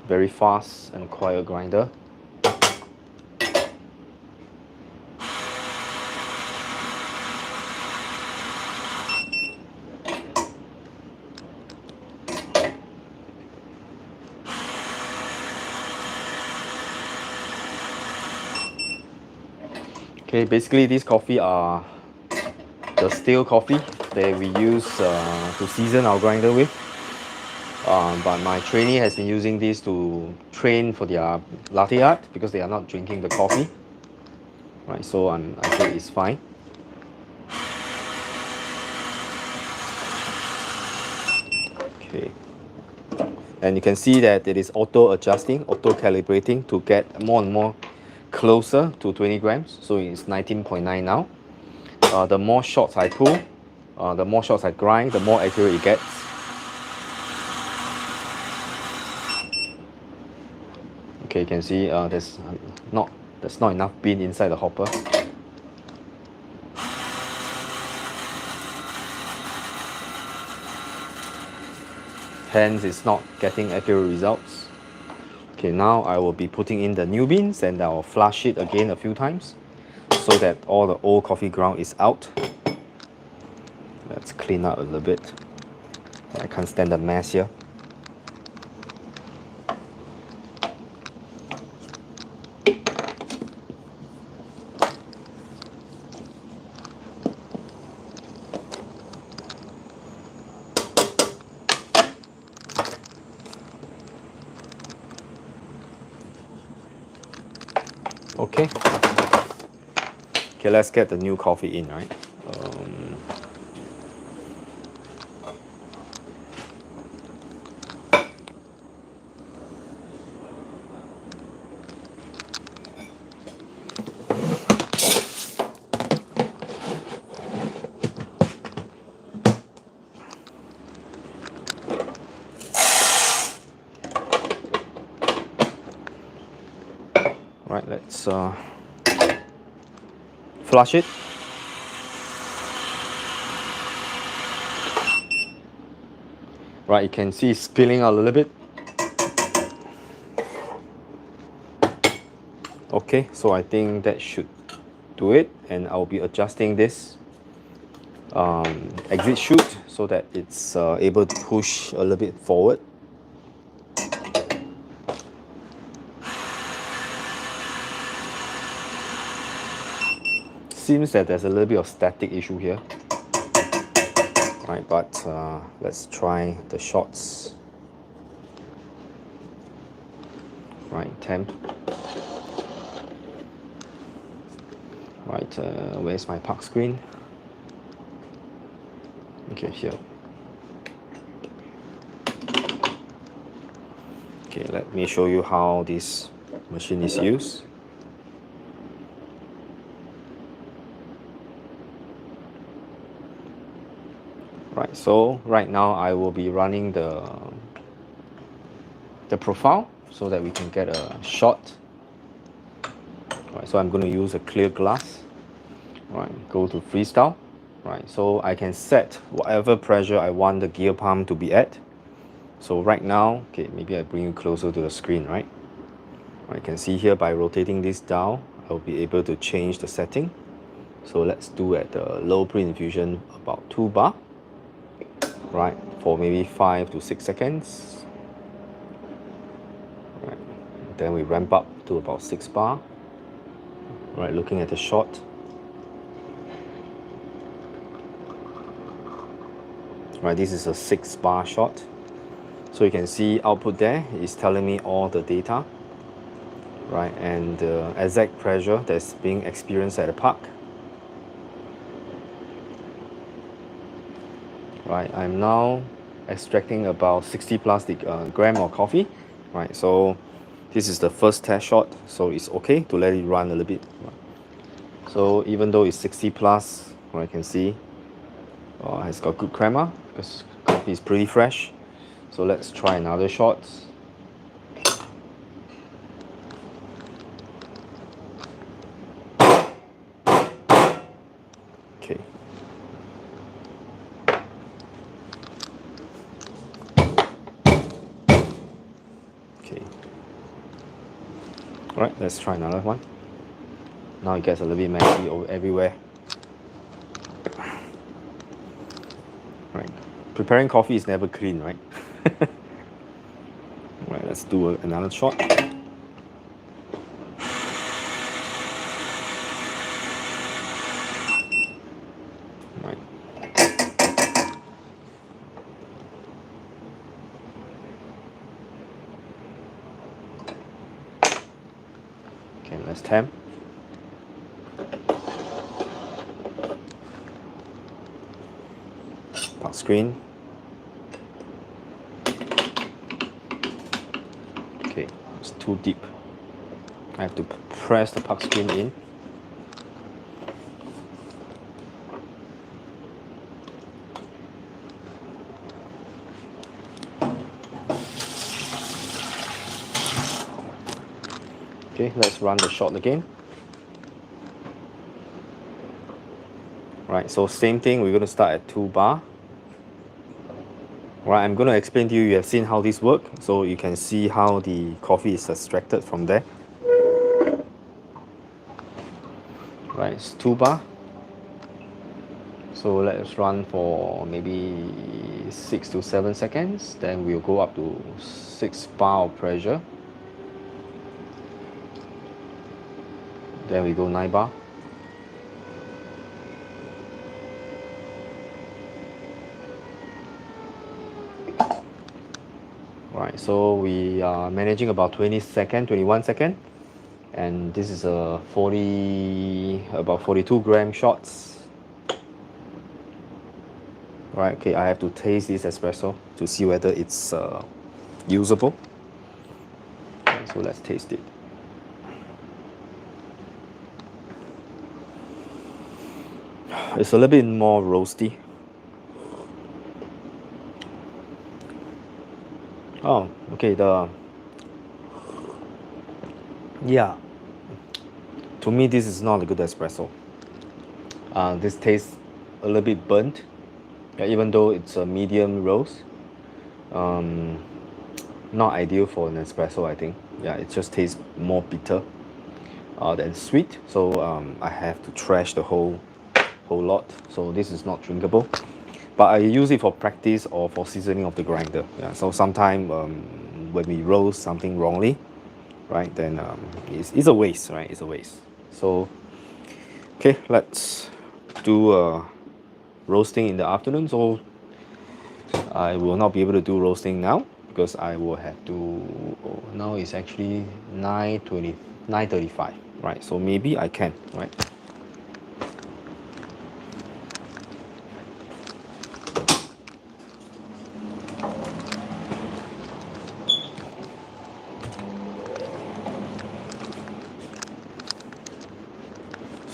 Very fast and quiet grinder. Okay, basically these coffee are the stale coffee that we use to season our grinder with. But my trainee has been using this to train for their latte art because they are not drinking the coffee. Right, so I think it's fine. Okay. And you can see that it is auto adjusting, auto calibrating to get more and more closer to 20 grams. So it's 19.9 now. The more shots I pull, the more shots I grind, the more accurate it gets. Okay, you can see there's not enough bean inside the hopper. Hence, it's not getting accurate results. Okay, now I will be putting in the new beans and I'll flush it again a few times so that all the old coffee ground is out. Let's clean up a little bit. I can't stand the mess here. Okay. Okay, let's get the new coffee in, right? Right, let's flush it. Right, you can see it's spilling out a little bit. Okay, so I think that should do it, and I'll be adjusting this exit chute so that it's able to push a little bit forward. Seems that there's a little bit of static issue here. Right, but let's try the shots. Right, temp. Right, where's my park screen? Okay, here. Okay, let me show you how this machine is used. Right, so right now I will be running the profile so that we can get a shot. Right, so I'm going to use a clear glass. Right, go to freestyle. Right, so I can set whatever pressure I want the gear pump to be at. So right now, okay, maybe I bring you closer to the screen, right? I can see here by rotating this dial, I'll be able to change the setting. So let's do at the low pre-infusion about 2 bar. Right, for maybe 5 to 6 seconds. Right, then we ramp up to about 6 bar. Right, looking at the shot. Right, this is a 6 bar shot. So you can see output there is telling me all the data. Right, and the exact pressure that's being experienced at the park. Right, I'm now extracting about 60 plus gram of coffee. Right, so this is the first test shot, so it's okay to let it run a little bit. So even though it's 60 plus, I can see it's got good crema because coffee is pretty fresh. So let's try another shot. Okay. Okay. Alright, let's try another one. Now it gets a little bit messy everywhere. Right. Preparing coffee is never clean, right? Right, let's do another shot. Press temp. Park screen. Okay, it's too deep. I have to press the park screen in. Okay, let's run the shot again. Right, so same thing, we're going to start at 2 bar. Right, I'm going to explain to you, you have seen how this works, so you can see how the coffee is extracted from there. Right, it's 2 bar. So let's run for maybe 6 to 7 seconds, then we'll go up to 6 bar of pressure. Then we go 9 bar. Right, so we are managing about 21 second, and this is a about 42 gram shots. Right, okay, I have to taste this espresso to see whether it's usable. So let's taste it. It's a little bit more roasty. Oh, okay, yeah, to me this is not a good espresso. This tastes a little bit burnt, even though it's a medium roast. Not ideal for an espresso, I think. Yeah, it just tastes more bitter than sweet, so I have to trash the whole lot, so this is not drinkable. But I use it for practice or for seasoning of the grinder. Yeah, so sometimes when we roast something wrongly, right, then it's a waste, right? It's a waste. So okay, let's do roasting in the afternoon. So I will not be able to do roasting now because I will have to. Oh, now it's actually 9:35, right? So maybe I can, right?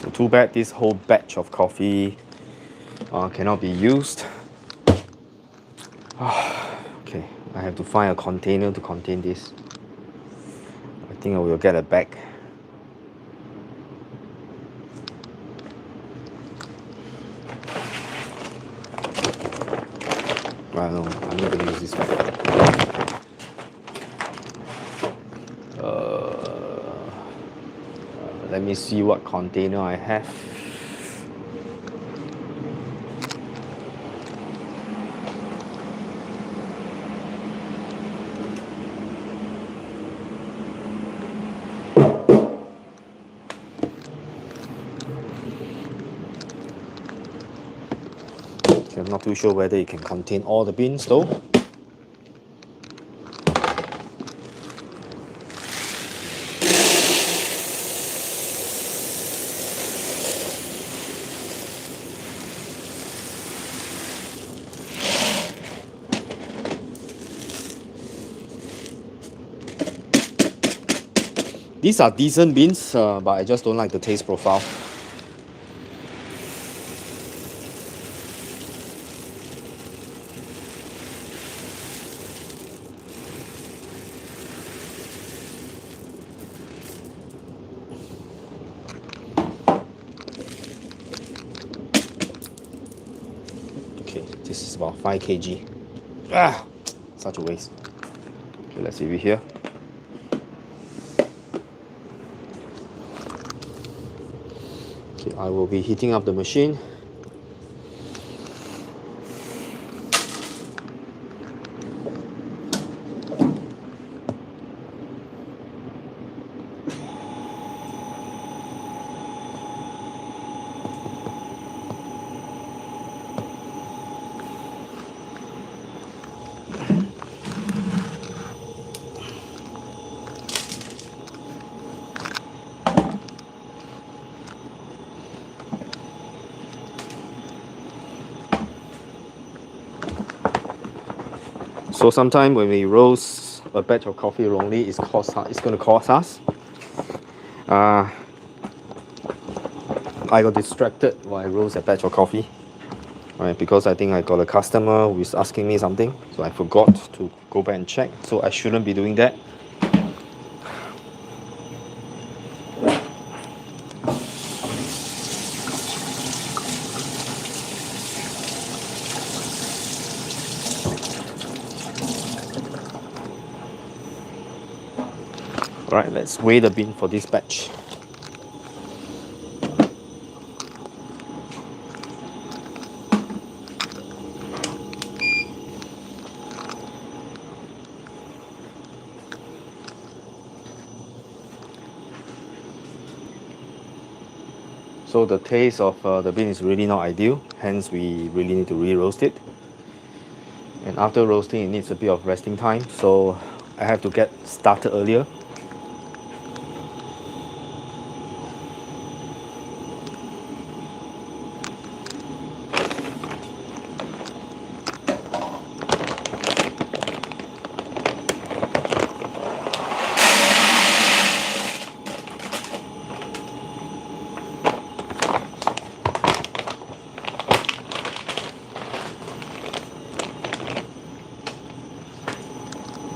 So too bad this whole batch of coffee cannot be used. Okay, I have to find a container to contain this. I think I will get a bag. No, I'm not going to use this bag. Let me see what container I have. I'm not too sure whether it can contain all the beans though. These are decent beans, but I just don't like the taste profile. Okay, this is about 5 kg. Such a waste. Okay, let's leave it here. Okay, I will be heating up the machine. So sometimes when we roast a batch of coffee wrongly, it's going to cost us. I got distracted while I roast a batch of coffee, right? Because I think I got a customer who is asking me something, so I forgot to go back and check. So I shouldn't be doing that. Alright, let's weigh the bean for this batch. So the taste of the bean is really not ideal, hence we really need to re-roast it. And after roasting, it needs a bit of resting time, so I have to get started earlier.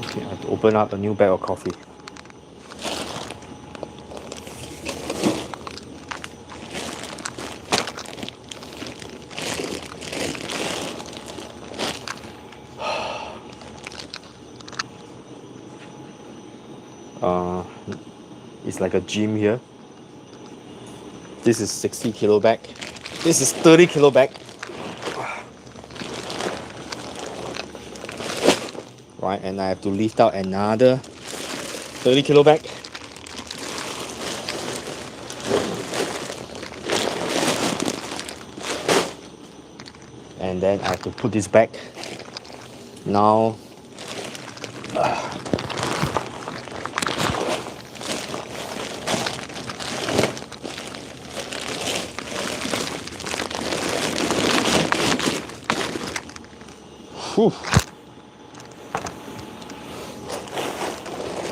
Okay, I have to open up a new bag of coffee. It's like a gym here. This is 60 kilo bag. This is 30 kilo bag. Right, and I have to lift out another 30 kilo bag. And then I have to put this back. Now whew.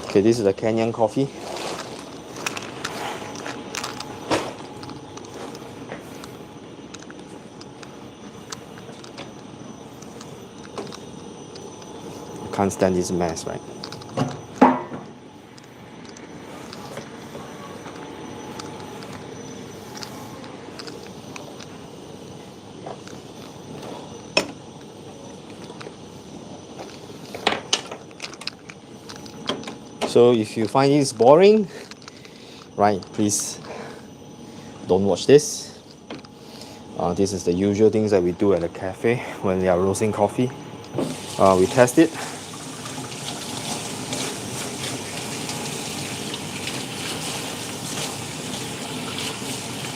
Okay, this is the Kenyan coffee. Can't stand this mess, right? So if you find this boring, right, please don't watch this. This is the usual things that we do at a cafe when we are roasting coffee. We test it.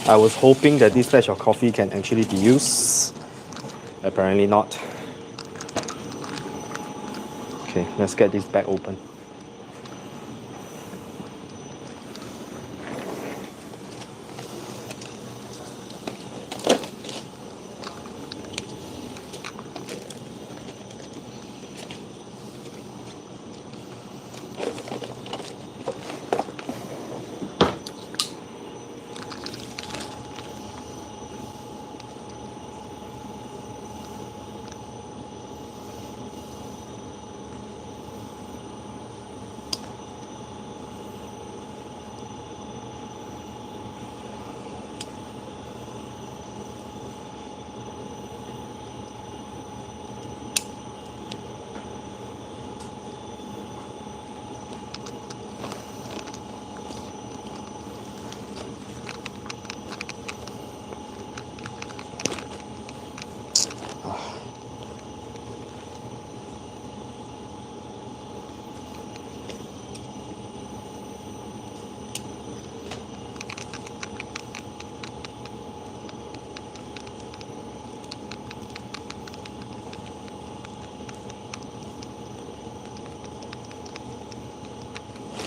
I was hoping that this batch of coffee can actually be used. Apparently not. Okay, let's get this bag open.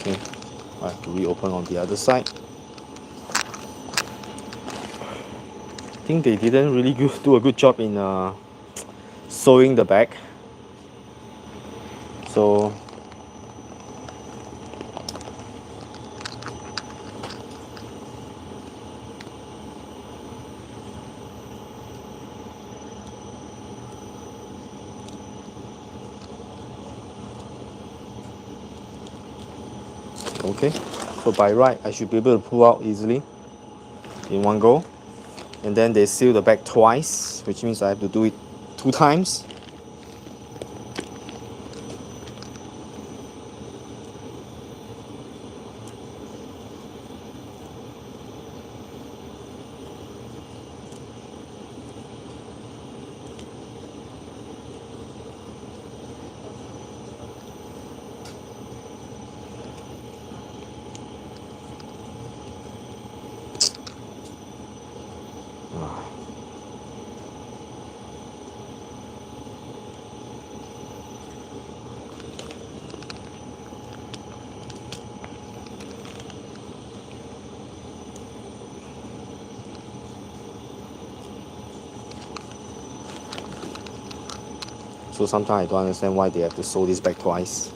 Okay, I have to reopen on the other side. I think they didn't really do a good job in sewing the bag. So okay, so by right I should be able to pull out easily in one go. And then they seal the back twice, which means I have to do it 2 times. So sometimes I don't understand why they have to sew this back twice.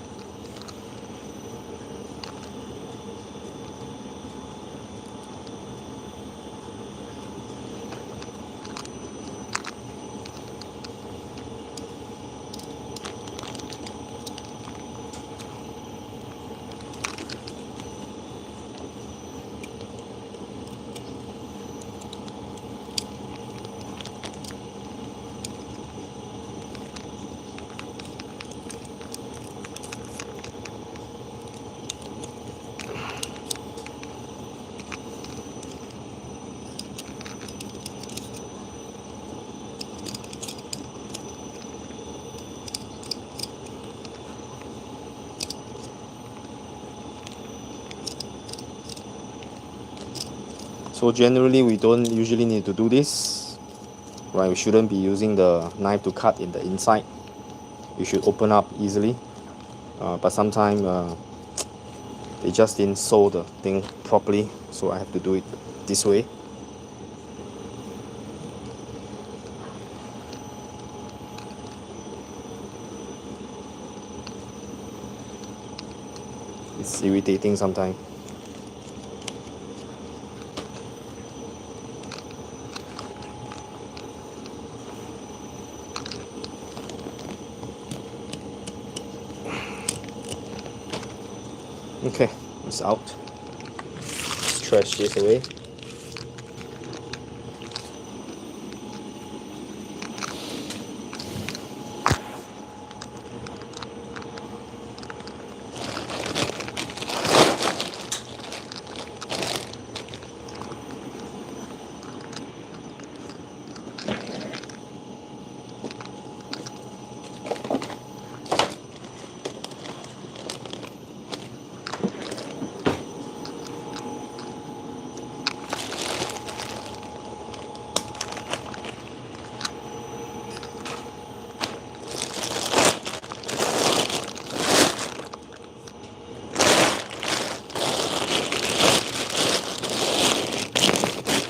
So generally we don't usually need to do this, right? We shouldn't be using the knife to cut in the inside. You should open up easily, but sometimes they just didn't sew the thing properly, so I have to do it this way. It's irritating sometimes. Okay, it's out. Let's trash this away.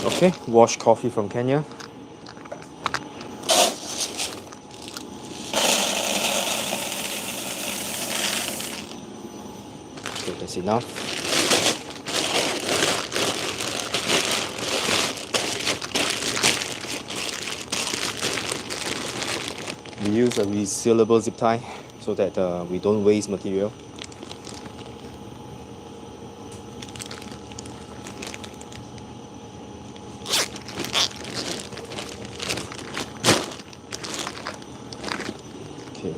Okay, washed coffee from Kenya. Okay, that's enough. We use a resealable zip tie so that we don't waste material. Okay.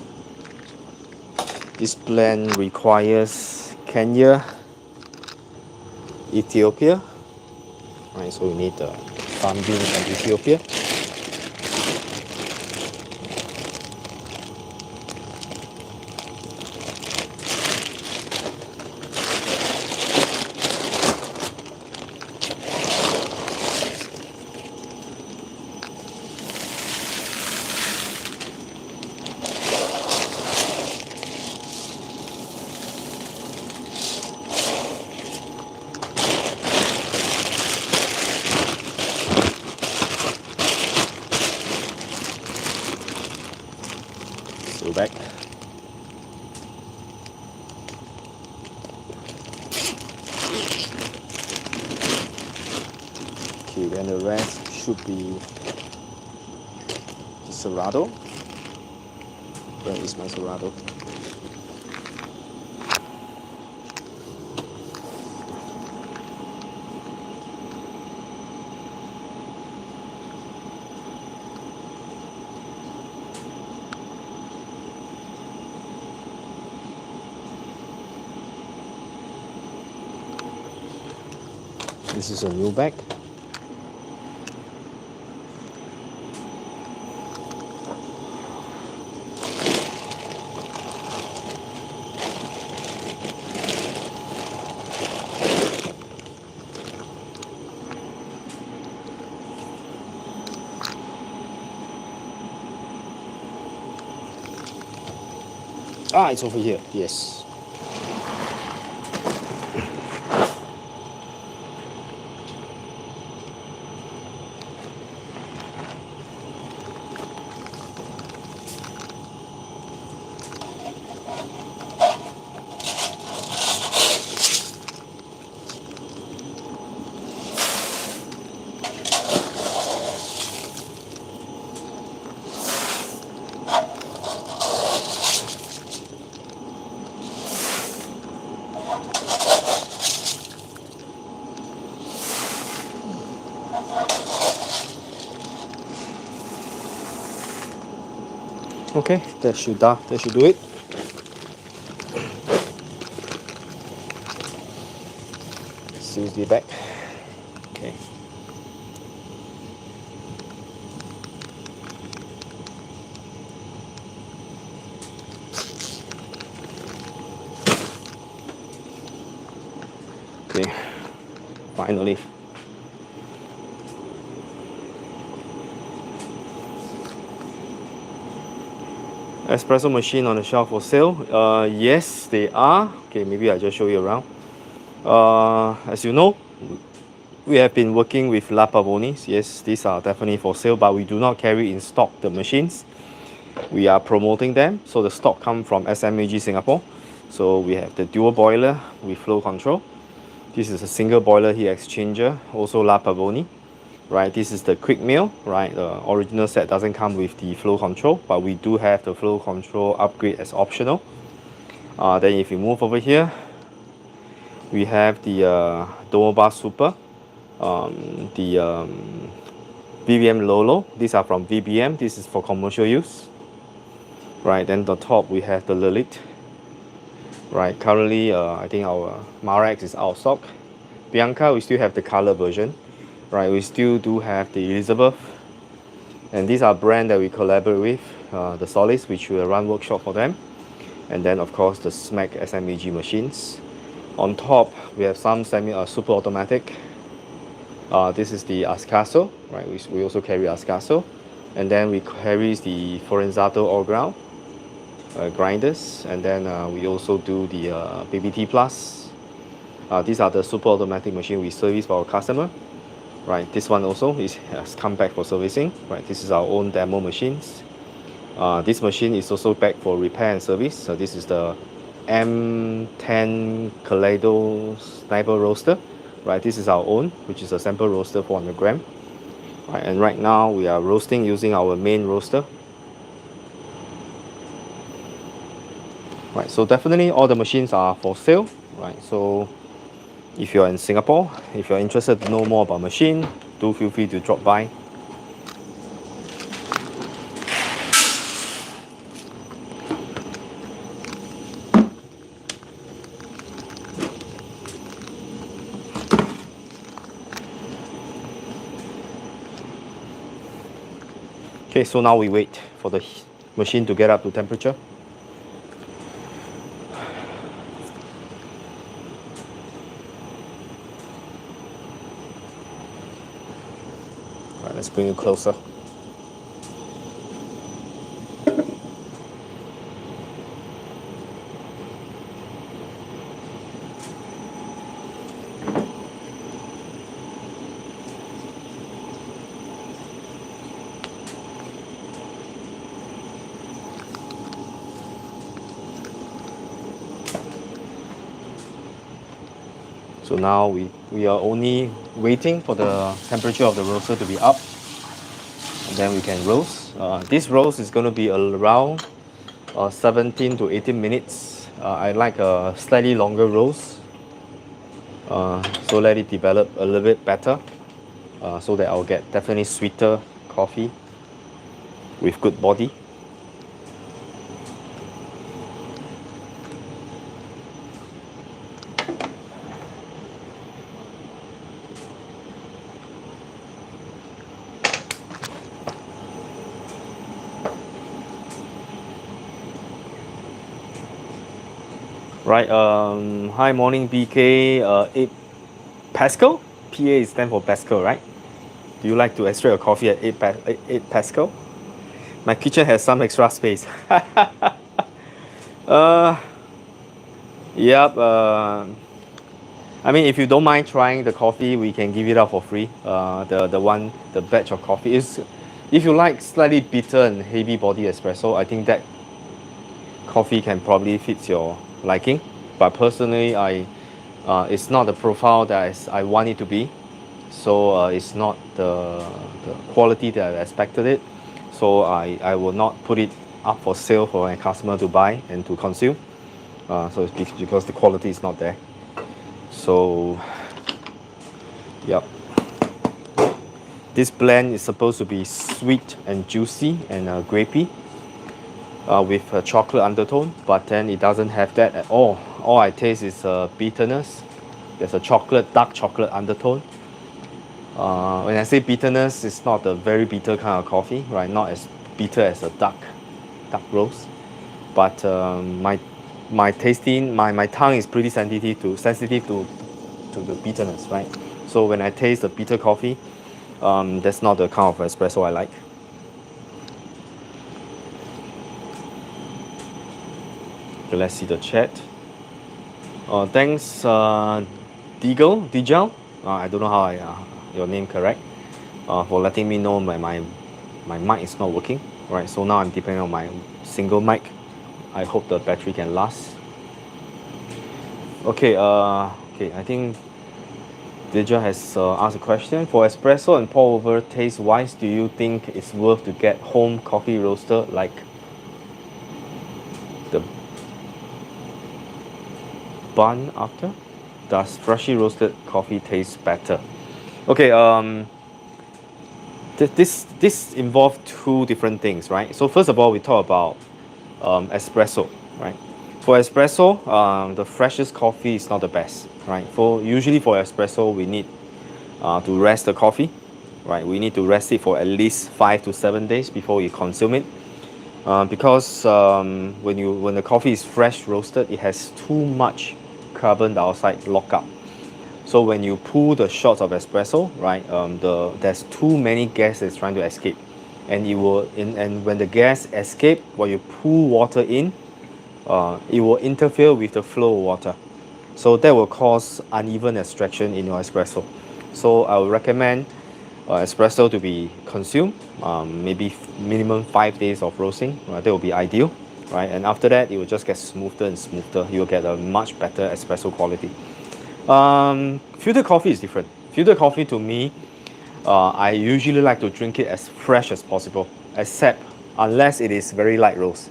This blend requires Kenya, Ethiopia. Right, so we need the farm beans from Ethiopia. then the rest should be Serato. Where is my Serato? This is a new bag. Ah, it's over here. Yes. Okay, that should do it. Seals the back. Okay. Okay, finally. Espresso machine on the shelf for sale. Yes, they are. Okay, maybe I'll just show you around. As you know, we have been working with La Pavonis. Yes, these are definitely for sale, but we do not carry in stock the machines. We are promoting them. So the stock come from SMAG Singapore. So we have the dual boiler with flow control. This is a single boiler heat exchanger, also La Pavoni. Right, this is the quick meal. Right, the original set doesn't come with the flow control, but we do have the flow control upgrade as optional. Then if you move over here, we have the Domobar Super, the VBM Lolo. These are from VBM. This is for commercial use. Right, then the top we have the Lilith. Right, currently I think our Marex is out of stock. Bianca, we still have the color version. Right, we still do have the Elizabeth, and these are brands that we collaborate with, the Solis, which will run workshop for them, and then of course the SMAC SMAG machines. On top we have some super automatic. This is the Ascaso, right? We also carry Ascaso, and then we carry the Forenzato all ground grinders, and then we also do the BBT Plus. These are the super automatic machine we service for our customer. Right, this one also has come back for servicing. Right, this is our own demo machines. This machine is also back for repair and service. So this is the M10 Kaleido Sniper Roaster. Right, this is our own, which is a sample roaster 400 gram. Right, and right now we are roasting using our main roaster. Right, so definitely all the machines are for sale. Right, so if you're in Singapore, if you're interested to know more about machine, do feel free to drop by. Okay, so now we wait for the machine to get up to temperature. Let's bring it closer. So now we are only waiting for the temperature of the roaster to be up, and then we can roast. This roast is going to be around 17 to 18 minutes. I like a slightly longer roast, so let it develop a little bit better, so that I'll get definitely sweeter coffee with good body. Right, hi morning BK, 8 Pascal? PA stands for Pascal, right? Do you like to extract your coffee at 8 Pascal? My kitchen has some extra space. uh, yep, I mean, if you don't mind trying the coffee, we can give it out for free. The batch of coffee is, if you like slightly bitter and heavy body espresso, I think that coffee can probably fit your liking. But personally, it's not the profile that I want it to be, so it's not the quality that I expected it. So I will not put it up for sale for a customer to buy and to consume. So it's because the quality is not there. So, yep. This blend is supposed to be sweet and juicy and grapey, with a chocolate undertone, but then it doesn't have that at all. All I taste is bitterness. There's a dark chocolate undertone. When I say bitterness, it's not a very bitter kind of coffee, right? Not as bitter as a dark roast, but my tongue is pretty sensitive to the bitterness, right? So when I taste the bitter coffee, that's not the kind of espresso I like. Okay, let's see the chat. Thanks, Digel. I don't know how your name correct. For letting me know my mic is not working. Right, so now I'm depending on my single mic. I hope the battery can last. Okay, I think Digel has asked a question. For espresso and pour over taste wise, do you think it's worth to get home coffee roaster like the bun after? Does freshly roasted coffee taste better? Okay, this involves two different things, right? So first of all, we talk about espresso, right? For espresso, the freshest coffee is not the best, right? Usually for espresso, we need to rest the coffee, right? We need to rest it for at least 5 to 7 days before you consume it, because when the coffee is fresh roasted, it has too much carbon dioxide lockup. So when you pull the shots of espresso, right, there's too many gases trying to escape, and when the gas escape, while you pull water in, it will interfere with the flow of water. So that will cause uneven extraction in your espresso. So I would recommend espresso to be consumed, maybe minimum 5 days of roasting. That will be ideal, right? And after that, it will just get smoother and smoother. You will get a much better espresso quality. Filter coffee is different. Filter coffee to me, I usually like to drink it as fresh as possible, except unless it is very light roast.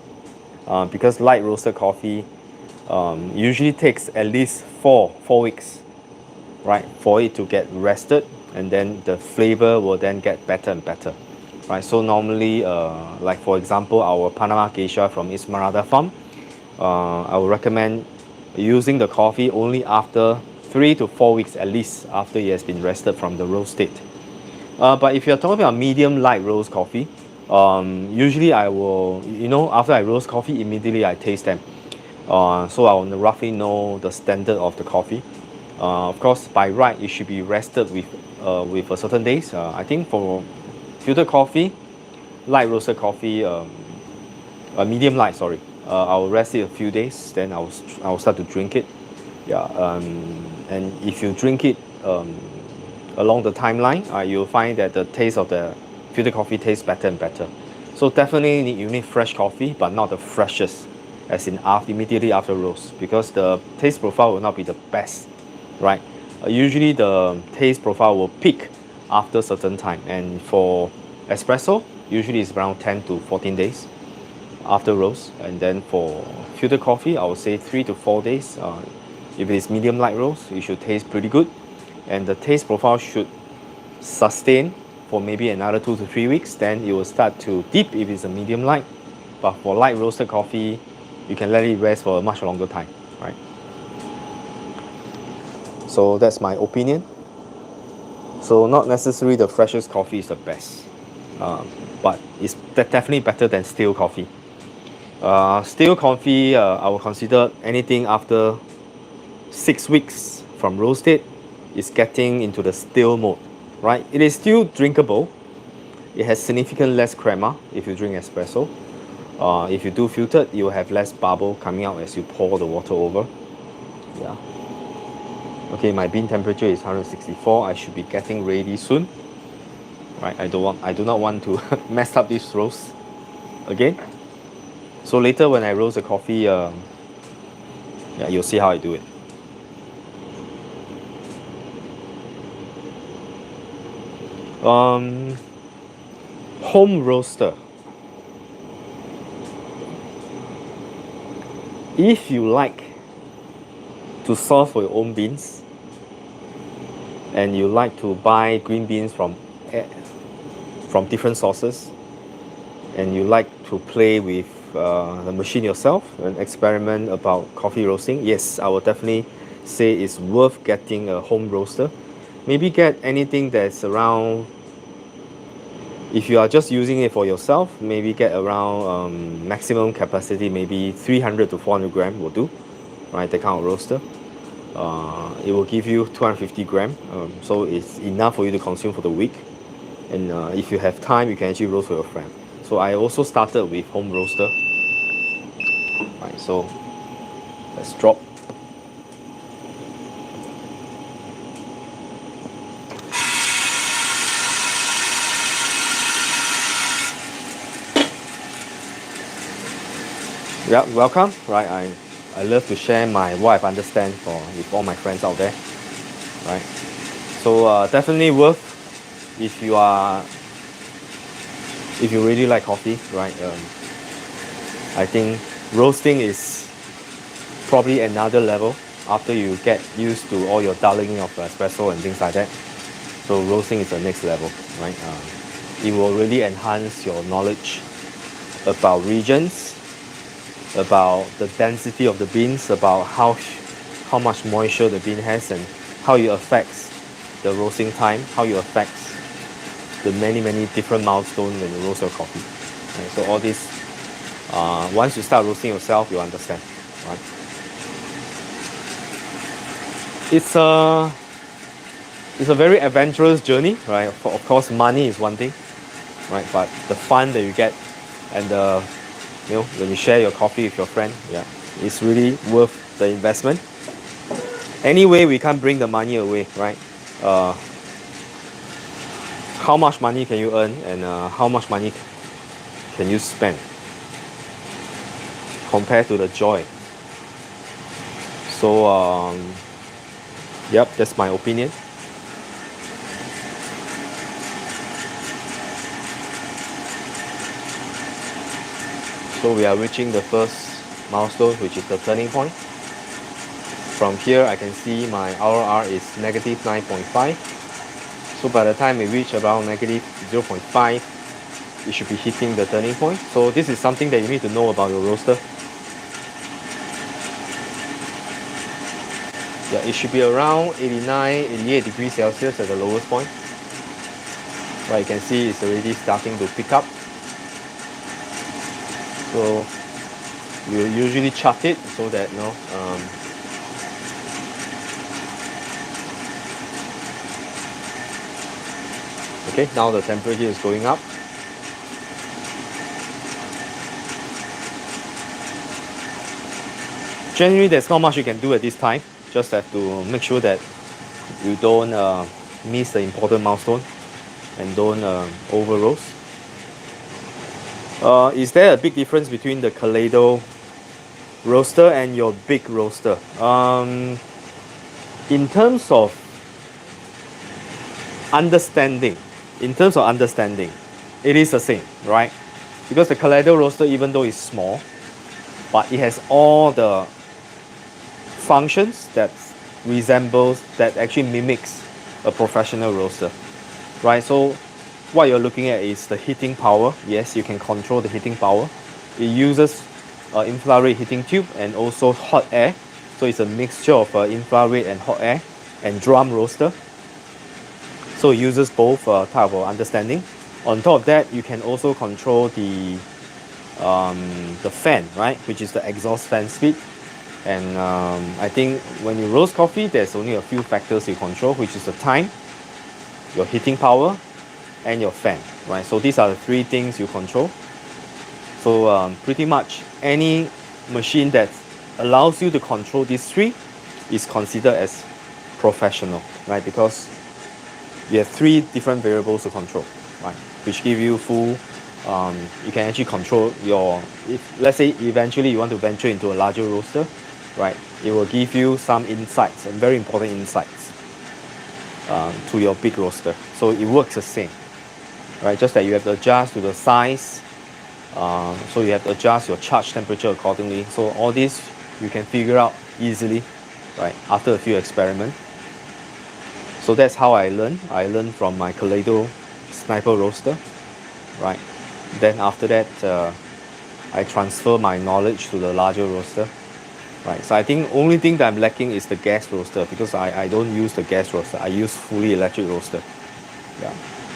Because light roasted coffee usually takes at least four weeks, right, for it to get rested, and then the flavor will then get better and better, right? So normally, like for example, our Panama Geisha from Ismarada Farm, I would recommend using the coffee only after 3 to 4 weeks at least after it has been rested from the roast state. But if you're talking about medium light roast coffee, usually I will, after I roast coffee, immediately I taste them. So I will roughly know the standard of the coffee. Of course, by right, it should be rested with a certain days. I think for filter coffee, light roasted coffee, medium light, sorry, I will rest it a few days, then I will start to drink it. Yeah, and if you drink it along the timeline, you'll find that the taste of the filter coffee tastes better and better. So definitely you need fresh coffee, but not the freshest, as in immediately after roast, because the taste profile will not be the best, right? Usually the taste profile will peak after a certain time, and for espresso, usually it's around 10 to 14 days after roast. And then for filter coffee, I would say 3 to 4 days. If it is medium light roast, it should taste pretty good, and the taste profile should sustain for maybe another 2 to 3 weeks. Then it will start to dip if it's a medium light. But for light roasted coffee, you can let it rest for a much longer time, right? So that's my opinion. So not necessarily the freshest coffee is the best, but it's definitely better than stale coffee. Stale coffee, I will consider anything after 6 weeks from roasted is getting into the stale mode, right? It is still drinkable. It has significantly less crema if you drink espresso. If you do filtered, you will have less bubble coming out as you pour the water over. Yeah. Okay, my bean temperature is 164. I should be getting ready soon. Right, I do not want to mess up this roast again. So later when I roast the coffee, yeah, you'll see how I do it. Home roaster. If you like to source for your own beans and you like to buy green beans from different sources and you like to play with the machine yourself and experiment about coffee roasting, yes, I would definitely say it's worth getting a home roaster. Maybe get anything that's around, if you are just using it for yourself, maybe get around maximum capacity, maybe 300 to 400 gram will do, right? That kind of roaster. It will give you 250 gram, so it's enough for you to consume for the week. And if you have time, you can actually roast for your friend. So I also started with home roaster. Right, so let's drop. Yeah, welcome. Right, I love to share what I've understand with all my friends out there. Right, so definitely worth if you really like coffee, right? I think roasting is probably another level after you get used to all your dialing of espresso and things like that. So roasting is the next level, right? It will really enhance your knowledge about regions, about the density of the beans, about how much moisture the bean has, and how it affects the roasting time, how it affects the many different milestones when you roast your coffee. Right? So all this, once you start roasting yourself, you understand. Right? It's a very adventurous journey, right? Of course, money is one thing, right? But the fun that you get and when you share your coffee with your friend, yeah, it's really worth the investment. Anyway, we can't bring the money away, right? How much money can you earn and how much money can you spend compared to the joy? So, yep, that's my opinion. So we are reaching the first milestone, which is the turning point. From here, I can see my RR is negative 9.5. So by the time we reach around negative 0.5, it should be hitting the turning point. So this is something that you need to know about your roaster. Yeah, it should be around 89, 88 degrees Celsius at the lowest point. Right, you can see it's already starting to pick up. So we usually chart it so that okay, now the temperature is going up. Generally, there's not much you can do at this time. Just have to make sure that you don't miss the important milestone and don't over roast. Is there a big difference between the Kaleido roaster and your big roaster? In terms of understanding, in terms of understanding, it is the same, right? Because the Kaleido roaster, even though it's small, but it has all the functions that resembles, that actually mimics a professional roaster, right? So what you're looking at is the heating power. Yes, you can control the heating power. It uses infrared heating tube and also hot air. So it's a mixture of infrared and hot air and drum roaster. So it uses both type of understanding. On top of that, you can also control the fan, right, which is the exhaust fan speed. And I think when you roast coffee, there's only a few factors you control, which is the time, your heating power, and your fan, right? So these are the three things you control. So pretty much any machine that allows you to control these three is considered as professional, right? Because you have three different variables to control, right? Which give you full, you can actually control your, if let's say eventually you want to venture into a larger roaster, right? It will give you some insights, and very important insights to your big roaster. So it works the same, right? Just that you have to adjust to the size. So you have to adjust your charge temperature accordingly. So all this you can figure out easily, right? After a few experiments. So that's how I learned. I learned from my Kaleido sniper roaster, right? Then after that, I transfer my knowledge to the larger roaster, right? So I think only thing that I'm lacking is the gas roaster, because I don't use the gas roaster. I use fully electric roaster. Yeah.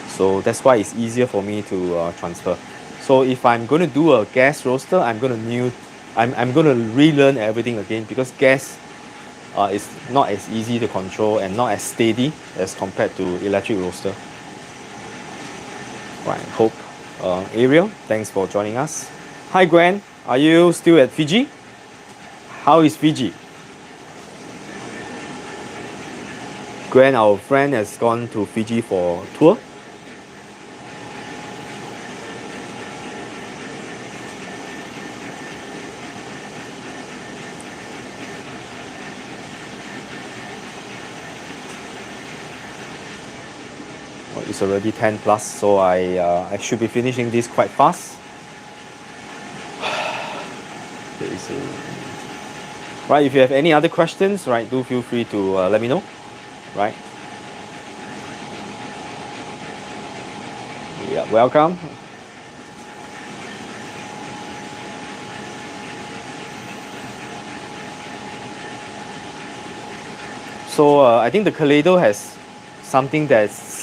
So that's why it's easier for me to transfer. So if I'm going to do a gas roaster, I'm going to relearn everything again, because gas is not as easy to control and not as steady as compared to electric roaster. Right. Hope. Ariel, thanks for joining us. Hi Gwen, are you still at Fiji? How is Fiji? Gwen, our friend, has gone to Fiji for a tour. It's already 10 plus, so I should be finishing this quite fast. Okay, so, right, if you have any other questions, right, do feel free to let me know, right? Yeah, welcome. So I think the Kaleido has something that's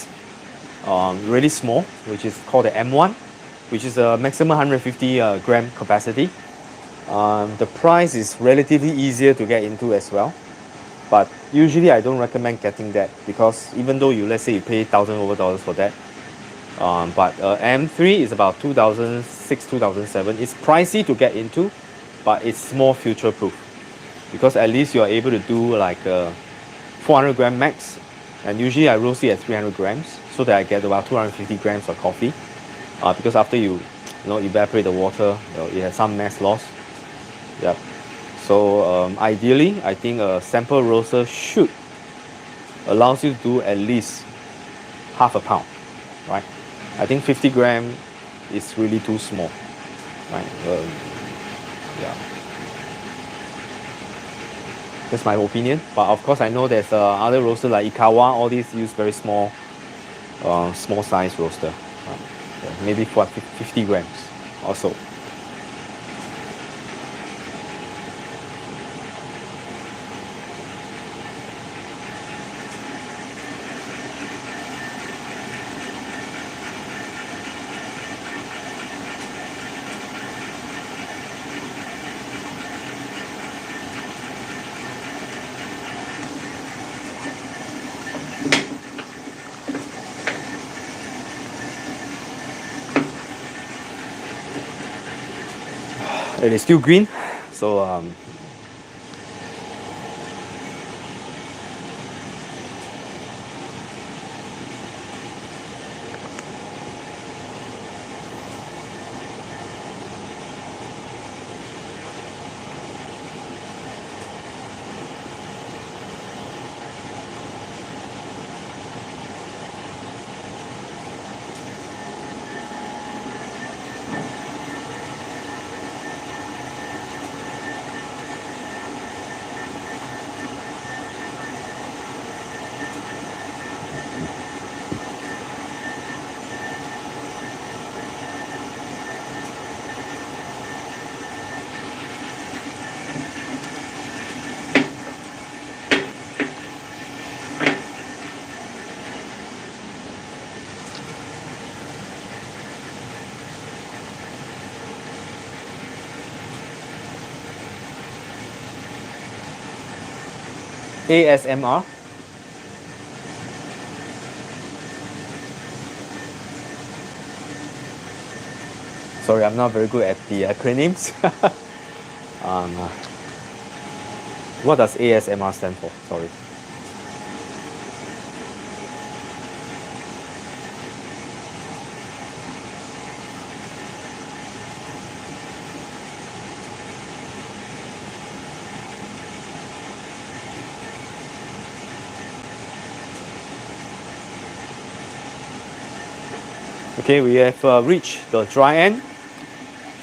really small, which is called the M1, which is a maximum 150 gram capacity. The price is relatively easier to get into as well, but usually I don't recommend getting that, because even though let's say you pay $1,000 for that, but M3 is about 2006, 2007. It's pricey to get into, but it's more future proof, because at least you're able to do like 400 gram max, and usually I roast it at 300 grams, so that I get about 250 grams of coffee, because after you evaporate the water, it has some mass loss. Yep. So ideally, I think a sample roaster should allows you to do at least half a pound, right? I think 50 gram is really too small, right? Yeah. That's my opinion. But of course, I know there's other roasters like Ikawa. All these use very small size roaster, yeah, maybe for 50 grams or so. It is still green, so ASMR. Sorry, I'm not very good at the acronyms. What does ASMR stand for? Sorry. Okay, we have reached the dry end.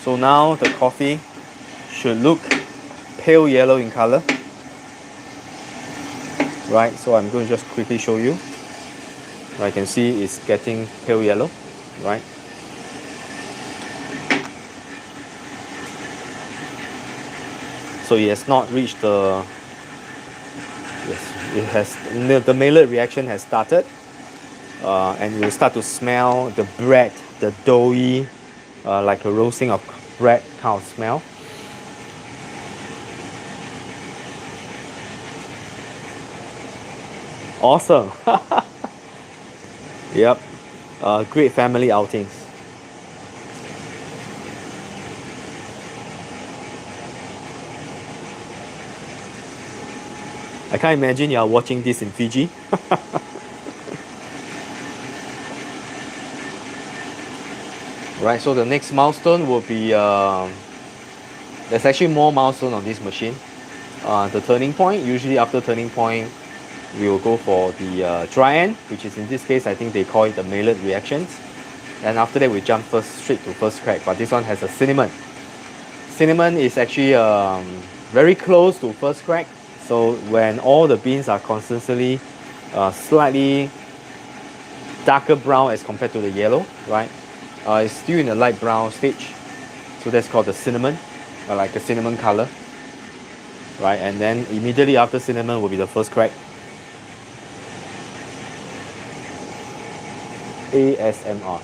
So now the coffee should look pale yellow in color. Right, so I'm going to just quickly show you. I can see it's getting pale yellow, right? So it has not reached the, yes, it has, the Maillard reaction has started. And you'll start to smell the bread, the doughy, like a roasting of bread kind of smell. Awesome. Yep. Great family outings. I can't imagine you are watching this in Fiji. Right, so the next milestone will be, there's actually more milestone on this machine. The turning point, usually after turning point, we will go for the dry end, which is in this case, I think they call it the Maillard reactions. And after that, we jump straight to first crack, but this one has a cinnamon. Cinnamon is actually very close to first crack. So when all the beans are constantly slightly darker brown as compared to the yellow, right? It's still in a light brown stage. So that's called the cinnamon, like a cinnamon color. Right, and then immediately after cinnamon will be the first crack. ASMR.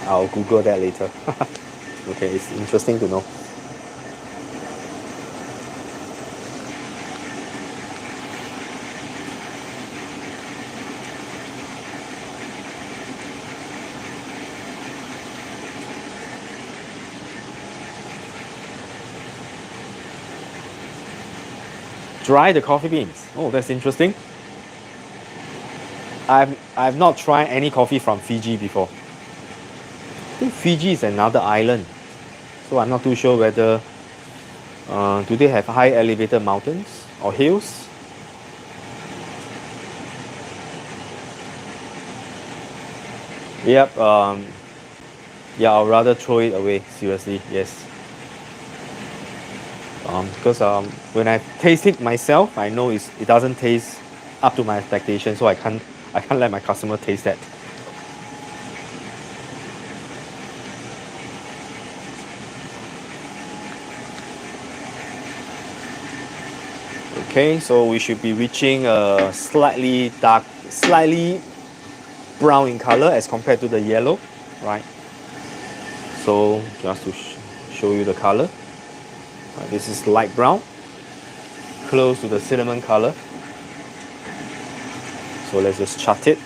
I'll Google that later. Okay, it's interesting to know. Dry the coffee beans. Oh, that's interesting. I've not tried any coffee from Fiji before. I think Fiji is another island, so I'm not too sure whether do they have high elevated mountains or hills. Yep. Yeah, I'll rather throw it away. Seriously, yes. Because when I taste it myself, I know it doesn't taste up to my expectation, so I can't let my customer taste that. Okay, so we should be reaching a slightly brown in color as compared to the yellow, right? So just to show you the color. This is light brown, close to the cinnamon color. So let's just chart it.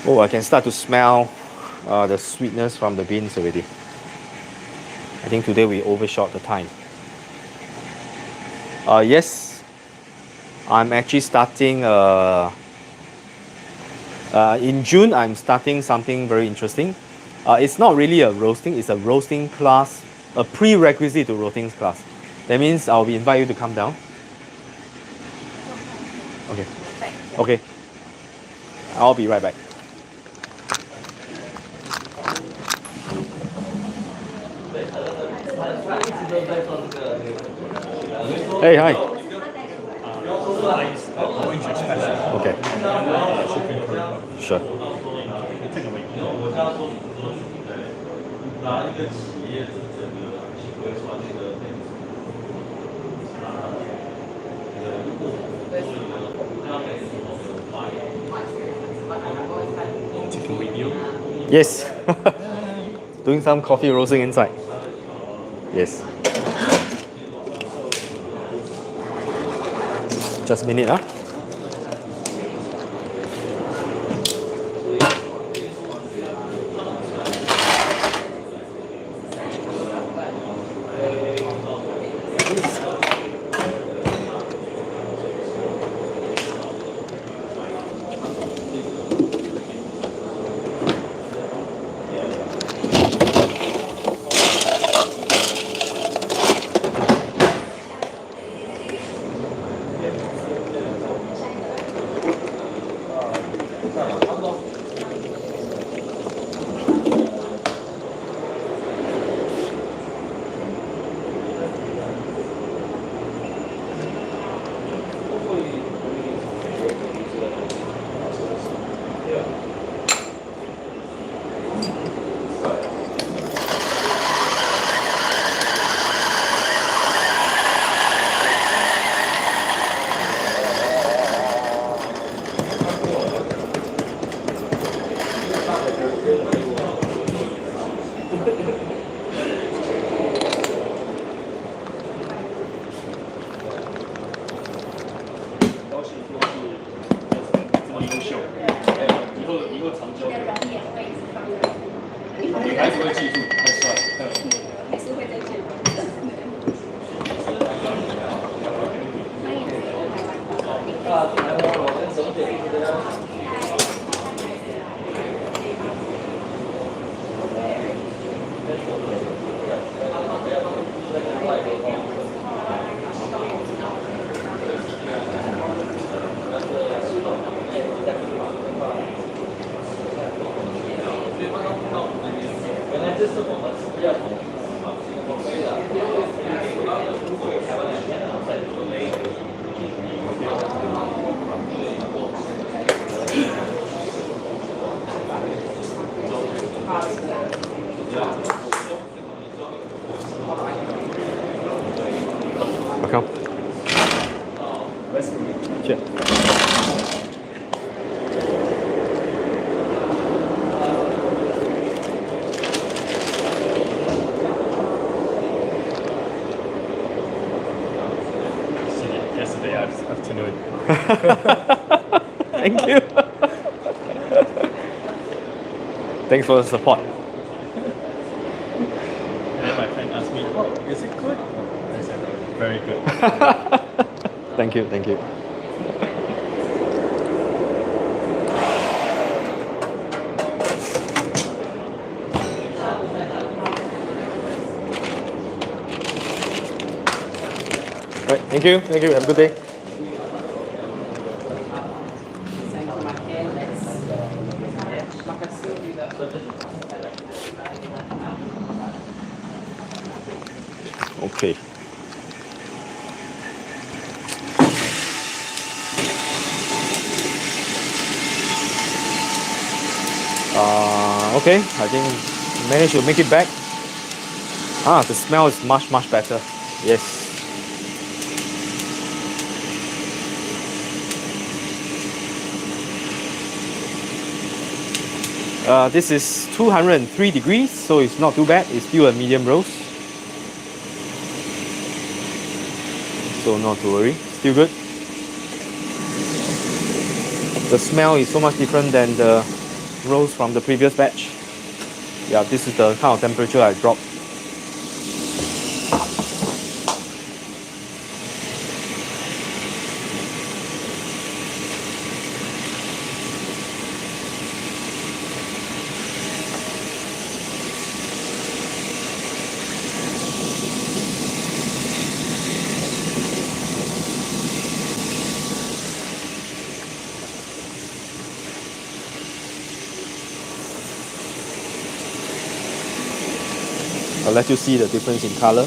Oh, I can start to smell the sweetness from the beans already. I think today we overshot the time. Yes, I'm actually starting in June. I'm starting something very interesting. It's not really a roasting, it's a roasting class, a prerequisite to roasting class. That means I'll be invite you to come down. Okay. Okay. I'll be right back. Hey, hi. Okay. Sure. Taking video. Yes. doing some coffee roasting inside. Yes. Just a minute, huh? Welcome. Cheers. Yesterday afternoon. Thank you. Thanks for the support. And then my friend asked me, "Oh, is it good?" I said, "Very good." Thank you, thank you. Right, thank you, thank you. Have a good day. Okay. Okay, I think managed to make it back. Ah, the smell is much, much better. Yes. This is 203 degrees, so it's not too bad. It's still a medium roast. So not to worry, still good. The smell is so much different than the roast from the previous batch. Yeah, this is the kind of temperature I dropped. I'll let you see the difference in color.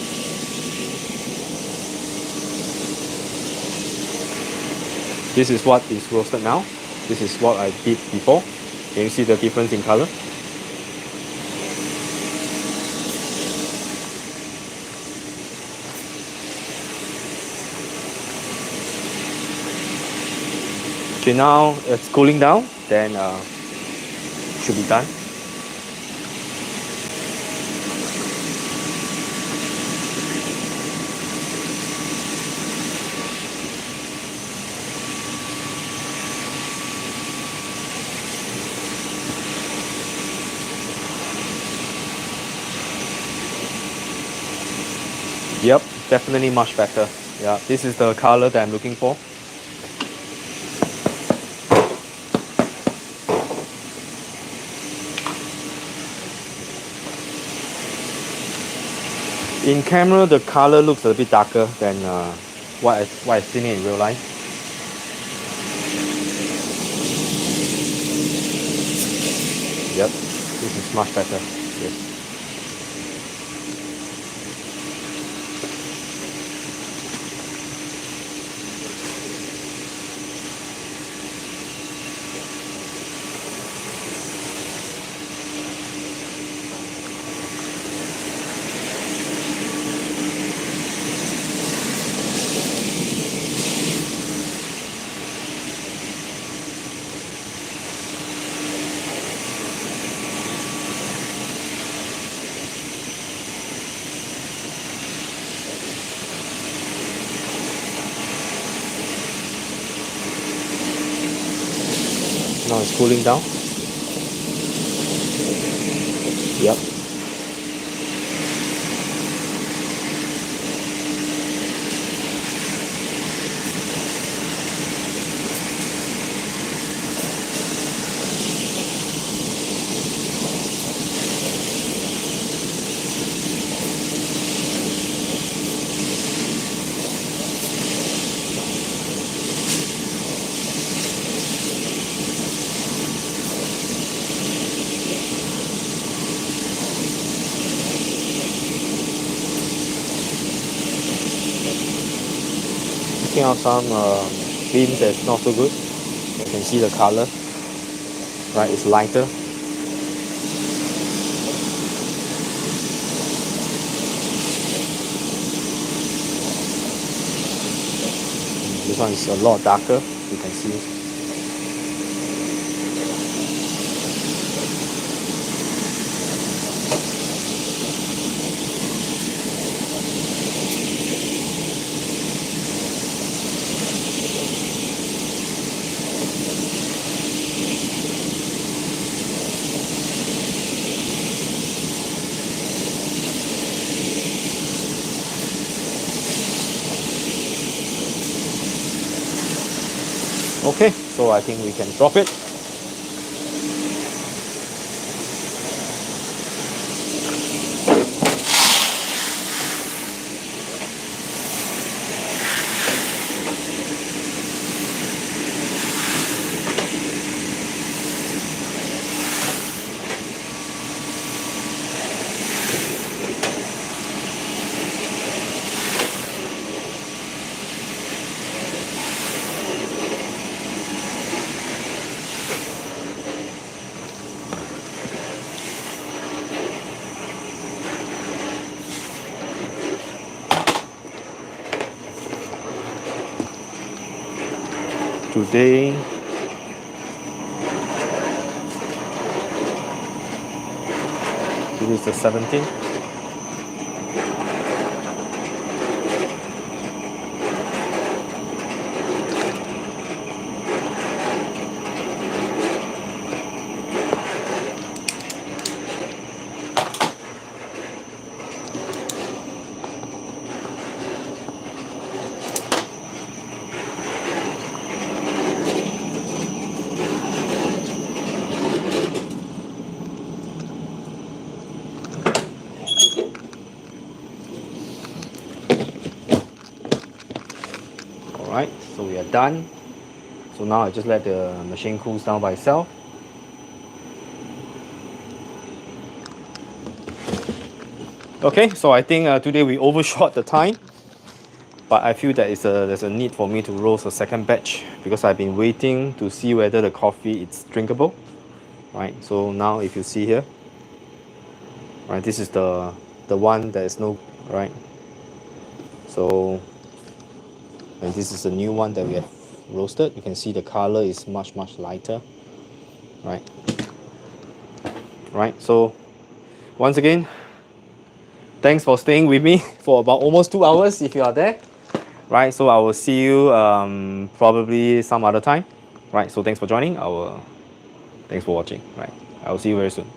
This is what is roasted now. This is what I did before. Can you see the difference in color? Okay, now it's cooling down, then should be done. Yep, definitely much better. Yeah, this is the color that I'm looking for. In camera, the color looks a bit darker than what I've seen in real life. Yep, this is much better. Yes. Now it's cooling down. Yep. Picking out some beans that's not so good. You can see the color. Right, it's lighter. This one is a lot darker, you can see. Okay, so I think we can drop it. Today, it is the 17th. Alright, so we are done. So now I just let the machine cool down by itself. Okay, so I think today we overshot the time, but I feel that there's a need for me to roast a second batch because I've been waiting to see whether the coffee is drinkable. Right, so now if you see here, right, this is the one that is no, right. So, and this is the new one that we have roasted. You can see the color is much lighter, right. Right, so once again, thanks for staying with me for about almost 2 hours if you are there. Right, so I will see you probably some other time. Right, so thanks for joining. Thanks for watching. Right, I will see you very soon.